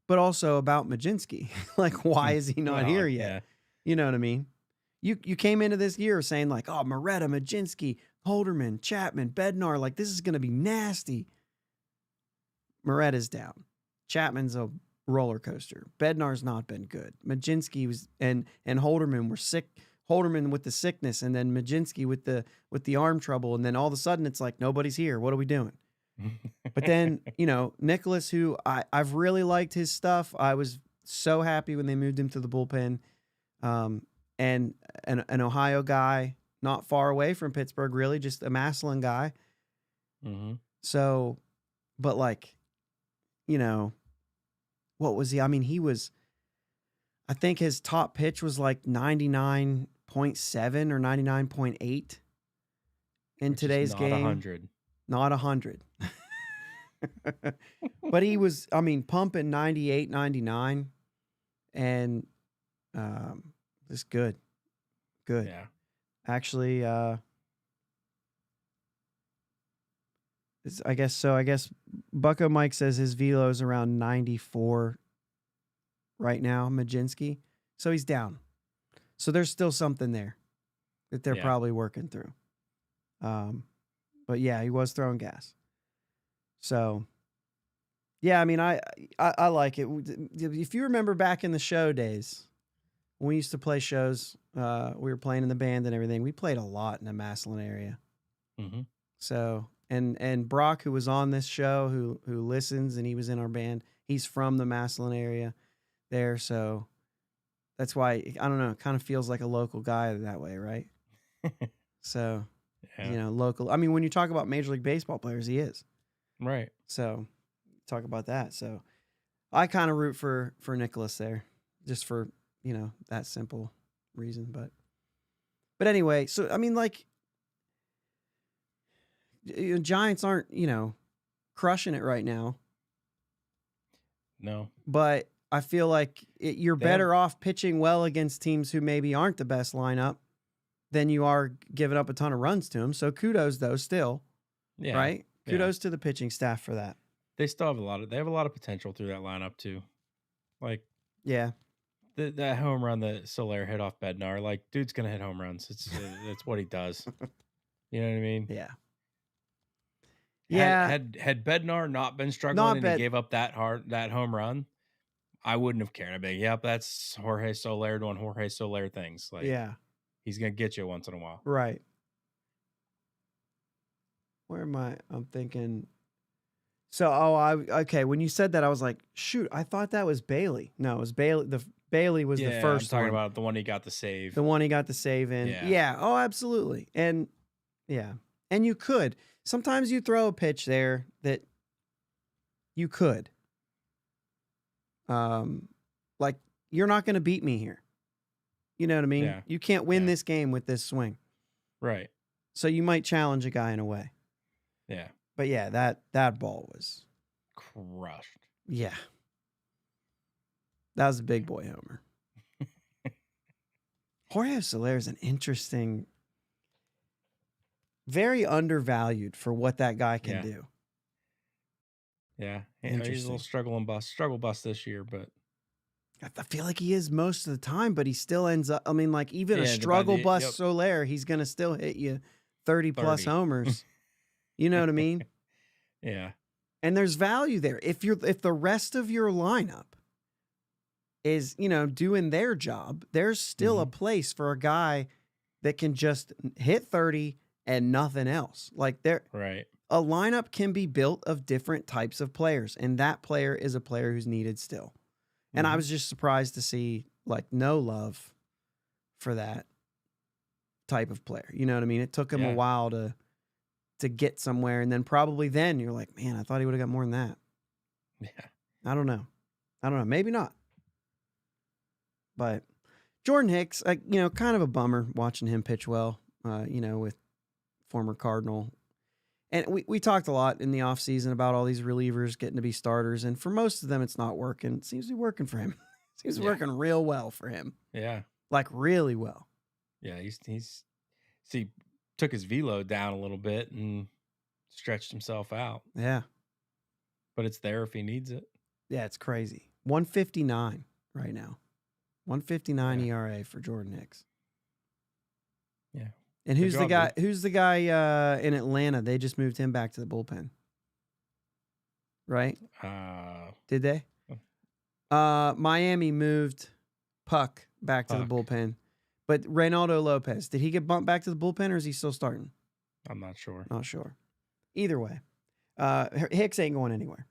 Speaker 1: But also about Majinski. Like, why is he not here yet?
Speaker 2: Yeah.
Speaker 1: You know what I mean? You came into this year saying like, oh, Moretta, Majinski, Holderman, Chapman, Bednar, like this is going to be nasty. Moretta's down. Chapman's a roller coaster. Bednar's not been good. Majinski was and Holderman were sick. Holderman with the sickness, and then Majinski with the arm trouble, and then all of a sudden it's like nobody's here. What are we doing? But then, Nicholas, who I've really liked his stuff. I was so happy when they moved him to the bullpen. And an Ohio guy, not far away from Pittsburgh, really, just a Massillon guy.
Speaker 2: Mm-hmm. So,
Speaker 1: but like, what was he? I mean, I think his top pitch was like 99.7 or 99.8 in today's game.
Speaker 2: Not 100.
Speaker 1: Not 100. But he was, pumping 98, 99. And just good. Good.
Speaker 2: Yeah.
Speaker 1: Actually, I guess Bucko Mike says his velo is around 94 right now, Majinski. So he's down. So there's still something there that they're probably working through. But yeah, he was throwing gas. So Yeah, I mean, I like it. If you remember back in the show days, when we used to play shows, we were playing in the band and everything. We played a lot in the Massillon area.
Speaker 2: Mm-hmm.
Speaker 1: So, and Brock, who was on this show, who listens, and he was in our band. He's from the Massillon area there, so that's why I don't know. It kind of feels like a local guy that way, right? So, local. I mean, when you talk about Major League Baseball players, he is.
Speaker 2: Right.
Speaker 1: So, talk about that. So, I kind of root for Nicholas there, just for that simple reason. But anyway, so I mean, like, Giants aren't crushing it right now.
Speaker 2: No,
Speaker 1: but I feel like you're better off pitching well against teams who maybe aren't the best lineup than you are giving up a ton of runs to them. So kudos though, still, right? Kudos to the pitching staff for that.
Speaker 2: They still have a lot of potential through that lineup too. Like, that home run that Soler hit off Bednar, like, dude's gonna hit home runs. It's what he does. You know what I mean?
Speaker 1: Yeah.
Speaker 2: Had Bednar not been struggling and he gave up that home run, I wouldn't have cared. I'd be like, yep, that's Jorge Soler doing Jorge Soler things. Like, he's gonna get you once in a while.
Speaker 1: Right. Where am I? I'm thinking. So, okay. When you said that, I was like, shoot, I thought that was Bailey. No, it was Bailey. Bailey was the first
Speaker 2: I'm talking about the one he got the save.
Speaker 1: The one he got the save in. Yeah. Oh, absolutely. And and you could. Sometimes you throw a pitch there that you could. Like, you're not going to beat me here. You know what I mean?
Speaker 2: Yeah.
Speaker 1: You can't win this game with this swing.
Speaker 2: Right.
Speaker 1: So you might challenge a guy in a way.
Speaker 2: Yeah.
Speaker 1: But yeah, that ball was
Speaker 2: crushed.
Speaker 1: Yeah. That was a big boy homer. Jorge Soler is an interesting, very undervalued for what that guy can do.
Speaker 2: Yeah. He's a little struggle bus this year, but
Speaker 1: I feel like he is most of the time, but he still ends up, I mean, like, even a struggle bus Soler, he's going to still hit you 30 plus homers. You know what I mean?
Speaker 2: Yeah.
Speaker 1: And there's value there. If the rest of your lineup is, doing their job, there's still a place for a guy that can just hit 30 and nothing else. Like,
Speaker 2: right.
Speaker 1: A lineup can be built of different types of players, and that player is a player who's needed still. And I was just surprised to see, like, no love for that type of player. You know what I mean? It took him a while to get somewhere, and then probably then you're like, man, I thought he would have got more than that.
Speaker 2: Yeah.
Speaker 1: I don't know. Maybe not. But Jordan Hicks, kind of a bummer watching him pitch well, with former Cardinal. And we talked a lot in the offseason about all these relievers getting to be starters, and for most of them, it's not working. It seems to be working for him. It seems to be working real well for him.
Speaker 2: Yeah.
Speaker 1: Like, really well.
Speaker 2: Yeah, he's took his velo down a little bit and stretched himself out.
Speaker 1: Yeah.
Speaker 2: But it's there if he needs it.
Speaker 1: Yeah, it's crazy. 159 right now. 159 ERA for Jordan Hicks.
Speaker 2: Yeah.
Speaker 1: And who's the guy? Who's the guy in Atlanta? They just moved him back to the bullpen, right? Did they? Miami moved Puck back to the bullpen, but Reynaldo Lopez, did he get bumped back to the bullpen, or is he still starting?
Speaker 2: I'm not sure.
Speaker 1: Not sure. Either way, Hicks ain't going anywhere.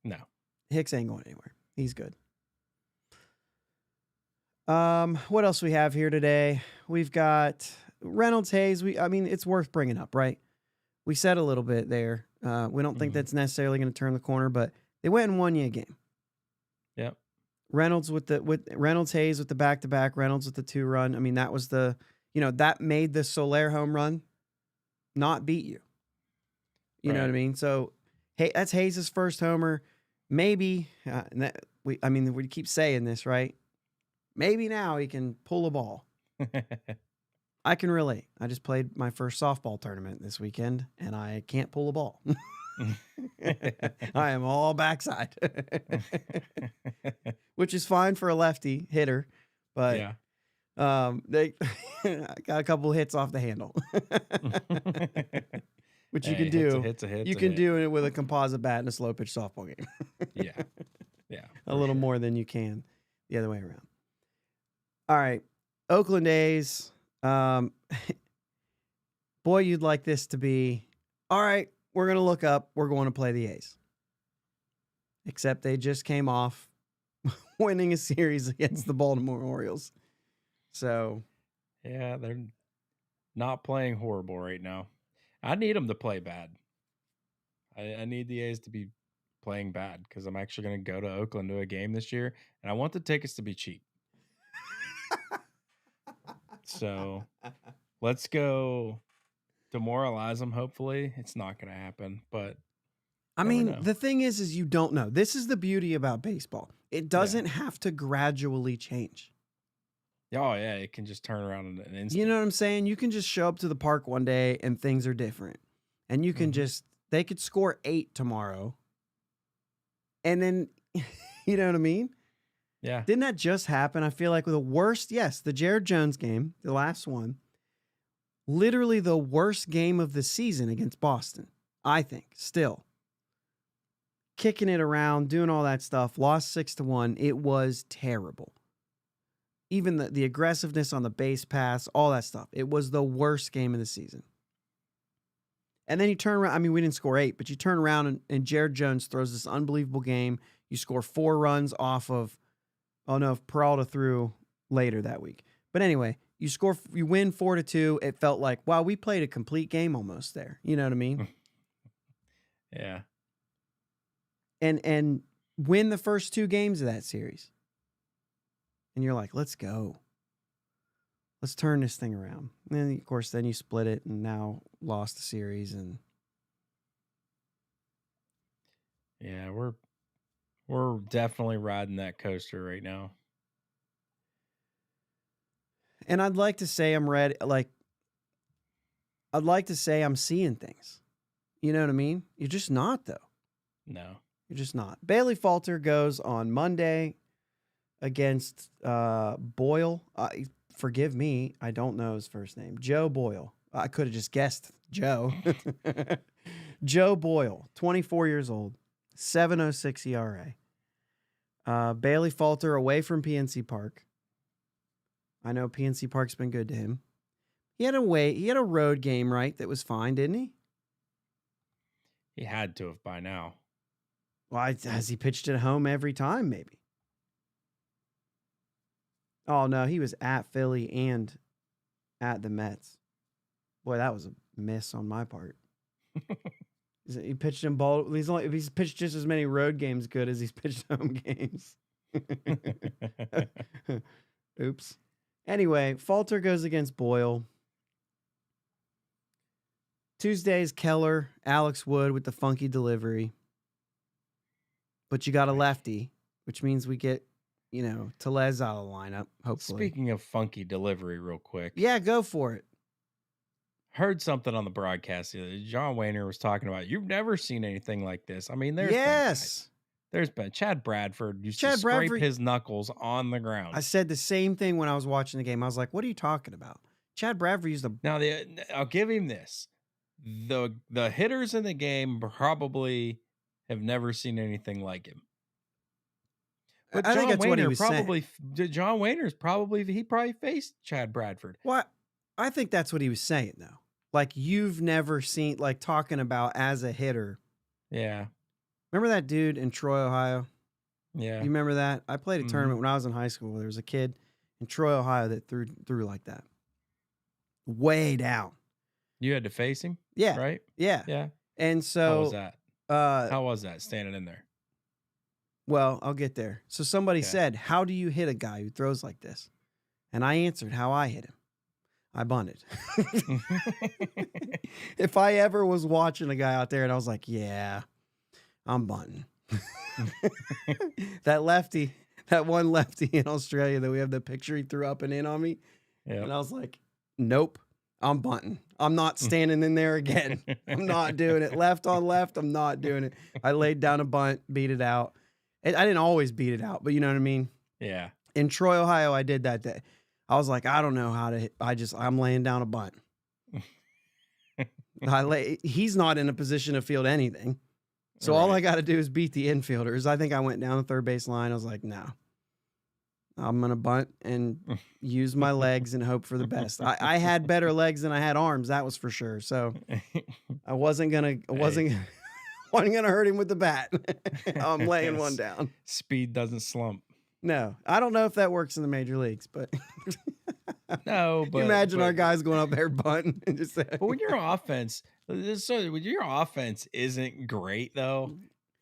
Speaker 2: No,
Speaker 1: Hicks ain't going anywhere. He's good. What else we have here today? We've got Reynolds Hayes. It's worth bringing up, right? We said a little bit there. We don't think that's necessarily going to turn the corner, but they went and won you a game.
Speaker 2: Yep.
Speaker 1: Reynolds Hayes with the back-to-back, Reynolds with the 2-run. I mean, that was that made the Soler home run not beat you. You know what I mean? So, hey, that's Hayes' first homer. Maybe, we keep saying this, right? Maybe now he can pull a ball. I can relate. I just played my first softball tournament this weekend, and I can't pull a ball. I am all backside, which is fine for a lefty hitter, but they got a couple hits off the handle. which you
Speaker 2: Hey,
Speaker 1: can do.
Speaker 2: hit's a hit.
Speaker 1: You can do it with a composite bat and a slow pitch softball game.
Speaker 2: Yeah. Yeah.
Speaker 1: A little more than you can the other way around. All right. Oakland A's. Boy, you'd like this to be, all right, we're going to look up. We're going to play the A's. Except they just came off winning a series against the Baltimore Orioles. So.
Speaker 2: Yeah, they're not playing horrible right now. I need them to play bad. I need the A's to be playing bad because I'm actually going to go to Oakland to a game this year, and I want the tickets to be cheap. So let's go demoralize them. Hopefully, it's not going to happen, but
Speaker 1: I mean, the thing is you don't know. This is the beauty about baseball. It doesn't have to gradually change.
Speaker 2: Oh, yeah, it can just turn around in an instant.
Speaker 1: You know what I'm saying? You can just show up to the park one day and things are different. And you can they could score 8 tomorrow. And then, you know what I mean?
Speaker 2: Yeah.
Speaker 1: Didn't that just happen? I feel like with the worst, the Jared Jones game, the last one, literally the worst game of the season against Boston, I think, still. Kicking it around, doing all that stuff, lost 6-1. It was terrible. Even the aggressiveness on the base pass, all that stuff. It was the worst game of the season. And then you turn around. I mean, we didn't score 8, but you turn around and Jared Jones throws this unbelievable game. You score 4 runs off of, Peralta threw later that week. But anyway, you win 4-2. It felt like, wow, we played a complete game almost there. You know what I mean?
Speaker 2: Yeah.
Speaker 1: And win the first 2 games of that series. And you're like, let's go. Let's turn this thing around. And then, of course, then you split it and now lost the series. And
Speaker 2: yeah, we're definitely riding that coaster right now.
Speaker 1: And I'd like to say I'm ready. I'd like to say I'm seeing things. You know what I mean? You're just not, though.
Speaker 2: No.
Speaker 1: You're just not. Bailey Falter goes on Monday against Boyle. Forgive me, I don't know his first name. Joe Boyle. I could have just guessed Joe. Joe Boyle, 24 years old, 7.06 ERA. Bailey Falter away from PNC Park. I know PNC Park's been good to him. He had a road game, right? That was fine, didn't he?
Speaker 2: He had to have by now.
Speaker 1: Well, has he pitched at home every time, maybe? Oh, no, he was at Philly and at the Mets. Boy, that was a miss on my part. He pitched in ball. He's pitched just as many road games good as he's pitched home games. Oops. Anyway, Falter goes against Boyle. Tuesday's Keller, Alex Wood with the funky delivery. But you got a lefty, which means we get, Tellez out of the lineup, hopefully.
Speaker 2: Speaking of funky delivery, real quick.
Speaker 1: Yeah, go for it.
Speaker 2: Heard something on the broadcast. John Wayner was talking about, you've never seen anything like this. I mean, there's been Chad Bradford used to scrape his knuckles on the ground.
Speaker 1: I said the same thing when I was watching the game. I was like, what are you talking about? Chad Bradford used to...
Speaker 2: Now, I'll give him this. The hitters in the game probably have never seen anything like him. But
Speaker 1: I think that's what he was saying.
Speaker 2: John Wayner's he probably faced Chad Bradford.
Speaker 1: Well, I think that's what he was saying, though. Like, you've never seen, talking about as a hitter.
Speaker 2: Yeah.
Speaker 1: Remember that dude in Troy, Ohio?
Speaker 2: Yeah.
Speaker 1: You remember that? I played a tournament when I was in high school. There was a kid in Troy, Ohio that threw like that. Way down.
Speaker 2: You had to face him?
Speaker 1: Yeah.
Speaker 2: Right?
Speaker 1: Yeah.
Speaker 2: Yeah.
Speaker 1: And so...
Speaker 2: How was that? How was that standing in there?
Speaker 1: Well, I'll get there. So somebody said, how do you hit a guy who throws like this? And I answered how I hit him. I bunted. If I ever was watching a guy out there and I was like, yeah, I'm bunting. That one lefty in Australia that we have the picture he threw up and in on me. Yep. And I was like, nope, I'm bunting. I'm not standing in there again. I'm not doing it. Left on left, I'm not doing it. I laid down a bunt, beat it out. I didn't always beat it out, but you know what I mean?
Speaker 2: Yeah.
Speaker 1: In Troy, Ohio, I did that day. I was like, I don't know how to hit. I'm laying down a bunt. He's not in a position to field anything. So all I got to do is beat the infielders. I think I went down the third base line. I was like, no, I'm going to bunt and use my legs and hope for the best. I had better legs than I had arms. That was for sure. So I wasn't going to hurt him with the bat. I'm laying one down.
Speaker 2: Speed doesn't slump.
Speaker 1: No, I don't know if that works in the major leagues, but
Speaker 2: no, but
Speaker 1: imagine our guys going up there bunting and just
Speaker 2: but when your offense isn't great though,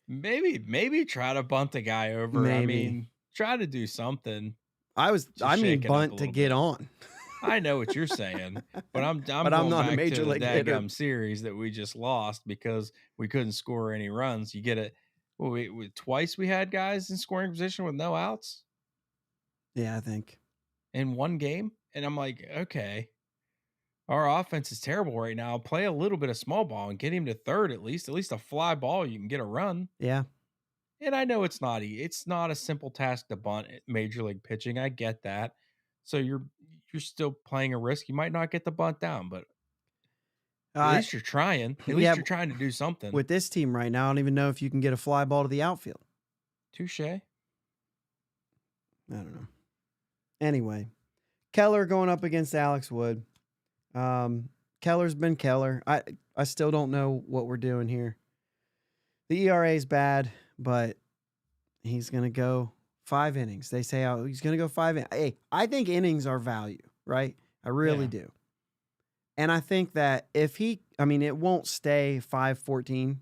Speaker 2: maybe try to bunt the guy over. Maybe. I mean, try to do something.
Speaker 1: I bunt to get on.
Speaker 2: I know what you're saying, but I'm
Speaker 1: not a major league hitter.
Speaker 2: Series that we just lost because we couldn't score any runs. You get it. Well, twice we had guys in scoring position with no outs.
Speaker 1: Yeah, I think
Speaker 2: in one game, and I'm like, okay, our offense is terrible right now. Play a little bit of small ball and get him to third at least a fly ball. You can get a run.
Speaker 1: Yeah,
Speaker 2: and I know it's not a simple task to bunt at major league pitching. I get that. So you're still playing a risk. You might not get the bunt down, but at least you're trying. At least you're trying to do something.
Speaker 1: With this team right now, I don't even know if you can get a fly ball to the outfield.
Speaker 2: Touche.
Speaker 1: I don't know. Anyway, Keller going up against Alex Wood. Keller's been Keller. I still don't know what we're doing here. The ERA is bad, but he's going to go 5 innings. They say he's going to go 5 innings. Hey, I think innings are value, right? I really do. And I think that it won't stay 5.14,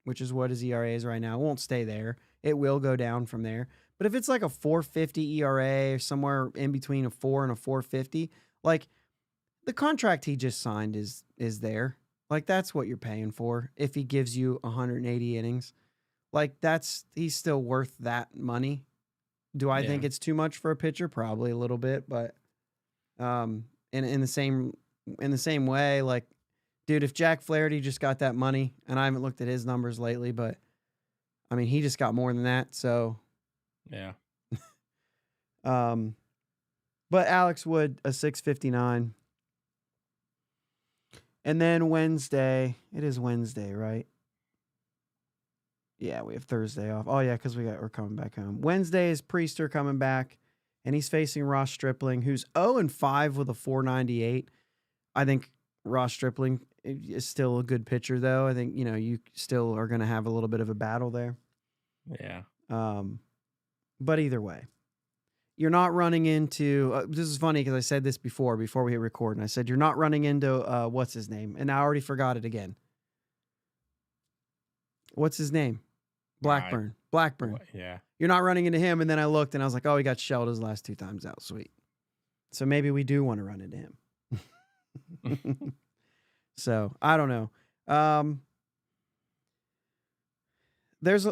Speaker 1: which is what his ERA is right now. It won't stay there. It will go down from there. But if it's like a 4.50 ERA or somewhere in between a 4 and a 4.50, like the contract he just signed is there. Like that's what you're paying for. If he gives you 180 innings, like he's still worth that money. Do I think it's too much for a pitcher? Probably a little bit, but in the same way, like, dude, if Jack Flaherty just got that money, and I haven't looked at his numbers lately, but I mean, he just got more than that. So,
Speaker 2: yeah.
Speaker 1: But Alex Wood, a 6.59. And then Wednesday, it is Wednesday, right? Yeah, we have Thursday off. Oh, yeah, because we're coming back home. Wednesday is Priester coming back, and he's facing Ross Stripling, who's 0-5 with a 4.98. I think Ross Stripling is still a good pitcher, though. I think, you still are going to have a little bit of a battle there.
Speaker 2: Yeah.
Speaker 1: But either way, you're not running into this is funny because I said this before we hit record, and I said you're not running into what's his name, and I already forgot it again. What's his name? Blackburn.
Speaker 2: Yeah.
Speaker 1: You're not running into him, and then I looked and I was like, oh, he got shelled his last 2 times out. Sweet. So maybe we do want to run into him. So I don't know. There's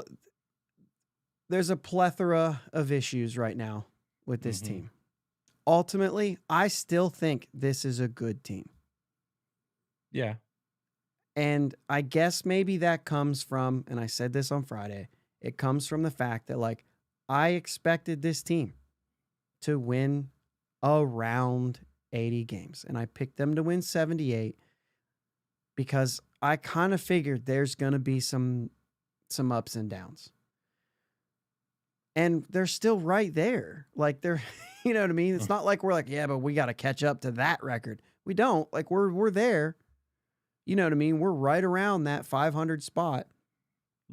Speaker 1: a plethora of issues right now with this team. Ultimately, I still think this is a good team.
Speaker 2: Yeah.
Speaker 1: And I guess maybe that comes from, and I said this on Friday, it comes from the fact that, like, I expected this team to win around 80 games. And I picked them to win 78 because I kind of figured there's going to be some ups and downs. And they're still right there. Like, they're, you know what I mean? It's not like we're like, yeah, but we got to catch up to that record. We don't. Like, we're there. You know what I mean? We're right around that 500 spot.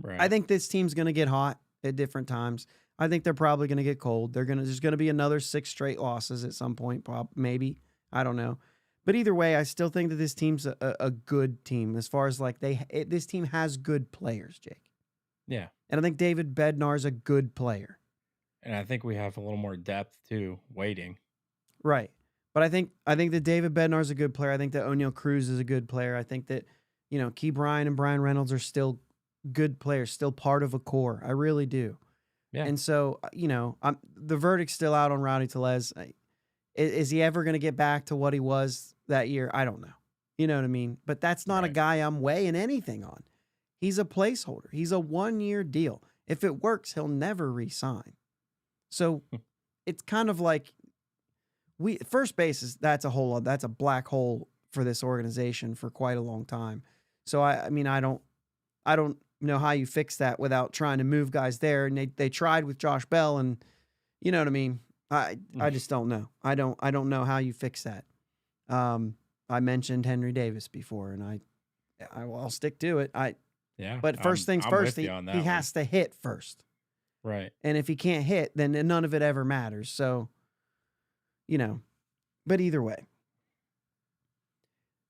Speaker 2: Right.
Speaker 1: I think this team's going to get hot at different times. I think they're probably going to get cold. There's going to be another 6 straight losses at some point, maybe. I don't know. But either way, I still think that this team's a good team as far as, like, this team has good players, Jake.
Speaker 2: Yeah.
Speaker 1: And I think David Bednar's a good player.
Speaker 2: And I think we have a little more depth, too, waiting.
Speaker 1: Right. But I think that David Bednar's a good player. I think that O'Neal Cruz is a good player. I think that, Key Bryan and Brian Reynolds are still good players, still part of a core. I really do. Yeah. And so, the verdict's still out on Rowdy Tellez. Is he ever going to get back to what he was that year? I don't know. You know what I mean? But that's not a guy I'm weighing anything on. He's a placeholder. He's a 1-year deal. If it works, he'll never re-sign. So it's kind of like first base that's a black hole for this organization for quite a long time. So I mean, I don't know how you fix that without trying to move guys there. And they tried with Josh Bell, and you know what I mean? I just don't know. I don't know how you fix that. I mentioned Henry Davis before, and I'll stick to it. But first things first, he has to hit first.
Speaker 2: Right.
Speaker 1: And if he can't hit, then none of it ever matters. So, you know, but either way,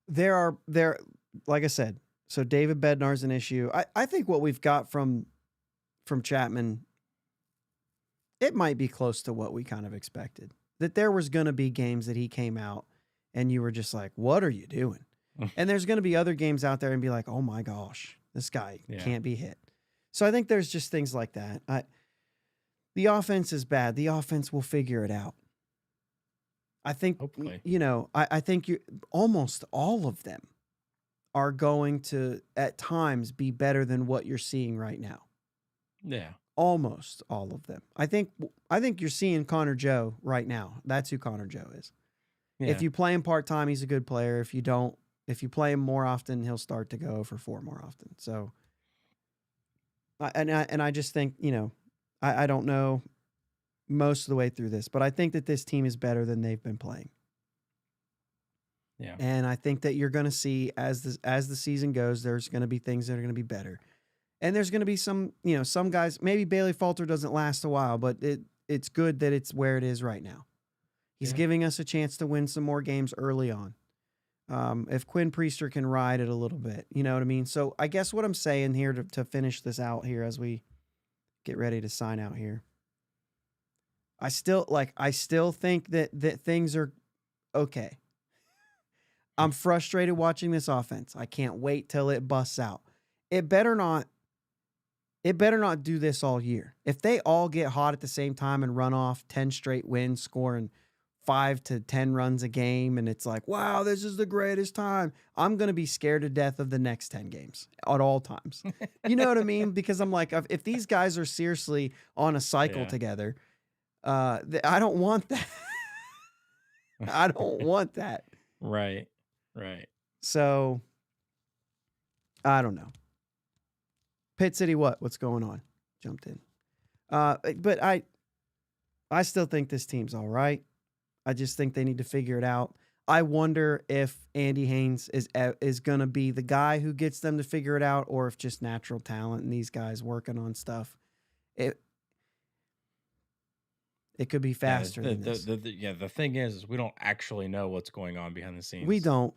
Speaker 1: there, like I said, so David Bednar's an issue. I think what we've got from Chapman, it might be close to what we kind of expected. That there was going to be games that he came out and you were just like, what are you doing? And there's going to be other games out there and be like, oh my gosh, this guy can't be hit. So I think there's just things like that. The offense is bad. The offense will figure it out. I think,
Speaker 2: hopefully.
Speaker 1: you know, I think almost all of them are going to, at times, be better than what you're seeing right now.
Speaker 2: Yeah.
Speaker 1: Almost all of them. I think you're seeing Connor Joe right now. That's who Connor Joe is. Yeah. If you play him part-time, he's a good player. If you don't, if you play him more often, he'll start to go for 4 more often. So, I just think, you know, I don't know most of the way through this, but I think that this team is better than they've been playing.
Speaker 2: Yeah.
Speaker 1: And I think that you're going to see as the season goes, there's going to be things that are going to be better. And there's going to be some, you know, some guys, maybe Bailey Falter doesn't last a while, but it's good that it's where it is right now. He's giving us a chance to win some more games early on. If Quinn Priester can ride it a little bit, you know what I mean? So I guess what I'm saying here to finish this out here as we get ready to sign out here, I still think that things are okay. I'm frustrated watching this offense. I can't wait till it busts out. It better not do this all year. If they all get hot at the same time and run off 10 straight wins, scoring 5 to 10 runs a game, and it's like, wow, this is the greatest time, I'm going to be scared to death of the next 10 games at all times. You know what I mean? Because I'm like, if these guys are seriously on a cycle together, I don't want that. I don't want that.
Speaker 2: Right.
Speaker 1: So, I don't know. Pitt City, what's going on? Jumped in. But I still think this team's all right. I just think they need to figure it out. I wonder if Andy Haynes is going to be the guy who gets them to figure it out, or if just natural talent and these guys working on stuff. It could be faster than this.
Speaker 2: The thing is we don't actually know what's going on behind the scenes.
Speaker 1: We don't.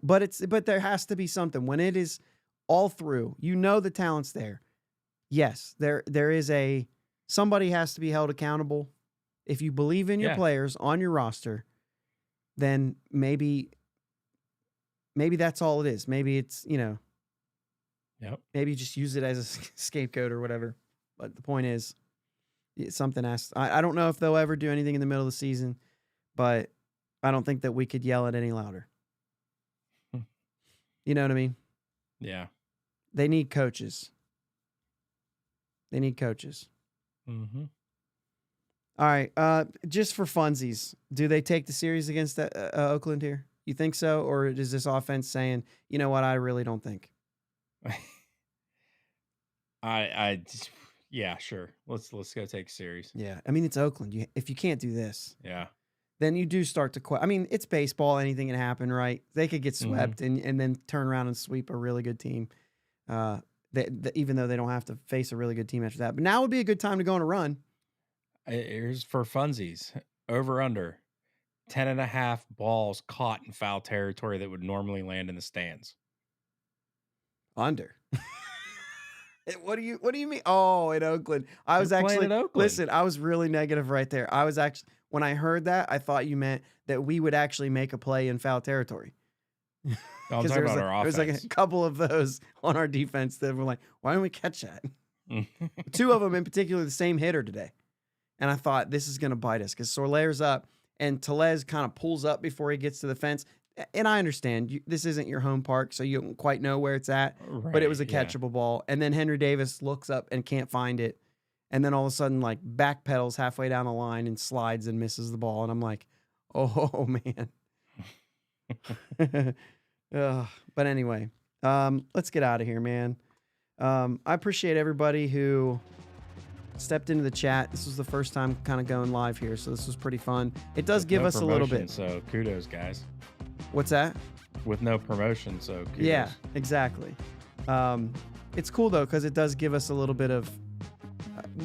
Speaker 1: But there has to be something. When it is all through, you know the talent's there. Yes, there is somebody has to be held accountable. If you believe in your players on your roster, then maybe that's all it is. Maybe it's, you know, maybe just use it as a scapegoat or whatever. But the point is, something has. I don't know if they'll ever do anything in the middle of the season, but I don't think that we could yell it any louder. You know what I mean?
Speaker 2: Yeah.
Speaker 1: They need coaches. Mm-hmm. All right. Just for funsies, do they take the series against Oakland here? You think so? Or is this offense saying, you know what, I really don't think?
Speaker 2: Yeah, sure. Let's go take a series.
Speaker 1: Yeah. I mean, it's Oakland. If you can't do this,
Speaker 2: then
Speaker 1: you do start to I mean, it's baseball. Anything can happen, right? They could get swept and then turn around and sweep a really good team. Even though they don't have to face a really good team after that. But now would be a good time to go on a run.
Speaker 2: Here's for funsies. Over under 10.5 balls caught in foul territory that would normally land in the stands.
Speaker 1: Under. What do you mean? Oh, in Oakland. I was actually listen, I was really negative right there. I was actually, when I heard that, I thought you meant that we would actually make a play in foul territory.
Speaker 2: I'm talking about our offense.
Speaker 1: There's like a couple of those on our defense that were like, why didn't we catch that? 2 of them in particular, the same hitter today. And I thought, this is going to bite us because Soler's up and Tellez kind of pulls up before he gets to the fence. And I understand this isn't your home park, so you don't quite know where it's at, but it was a catchable ball. And then Henry Davis looks up and can't find it. And then all of a sudden, like, backpedals halfway down the line and slides and misses the ball. And I'm like, oh, man. But anyway, let's get out of here, man. I appreciate everybody who stepped into the chat. This was the first time kind of going live here, so this was pretty fun. It does give us a little bit.
Speaker 2: So kudos, guys.
Speaker 1: What's that?
Speaker 2: With no promotion, so kudos.
Speaker 1: Yeah, exactly. It's cool though because it does give us a little bit of.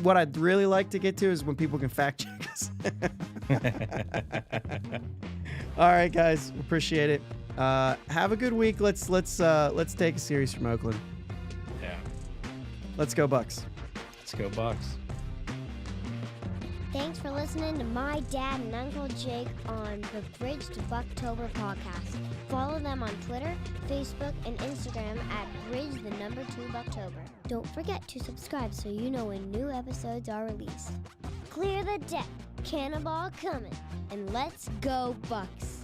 Speaker 1: What I'd really like to get to is when people can fact check us. All right, guys, appreciate it. Have a good week. Let's take a series from Oakland.
Speaker 2: Yeah.
Speaker 1: Let's go Bucs.
Speaker 2: Let's go Bucs.
Speaker 3: Thanks for listening to my dad and Uncle Jake on the Bridge to Buctober podcast. Follow them on Twitter, Facebook, and Instagram at Bridge2Buctober. Don't forget to subscribe so you know when new episodes are released. Clear the deck, cannonball coming, and let's go Bucs.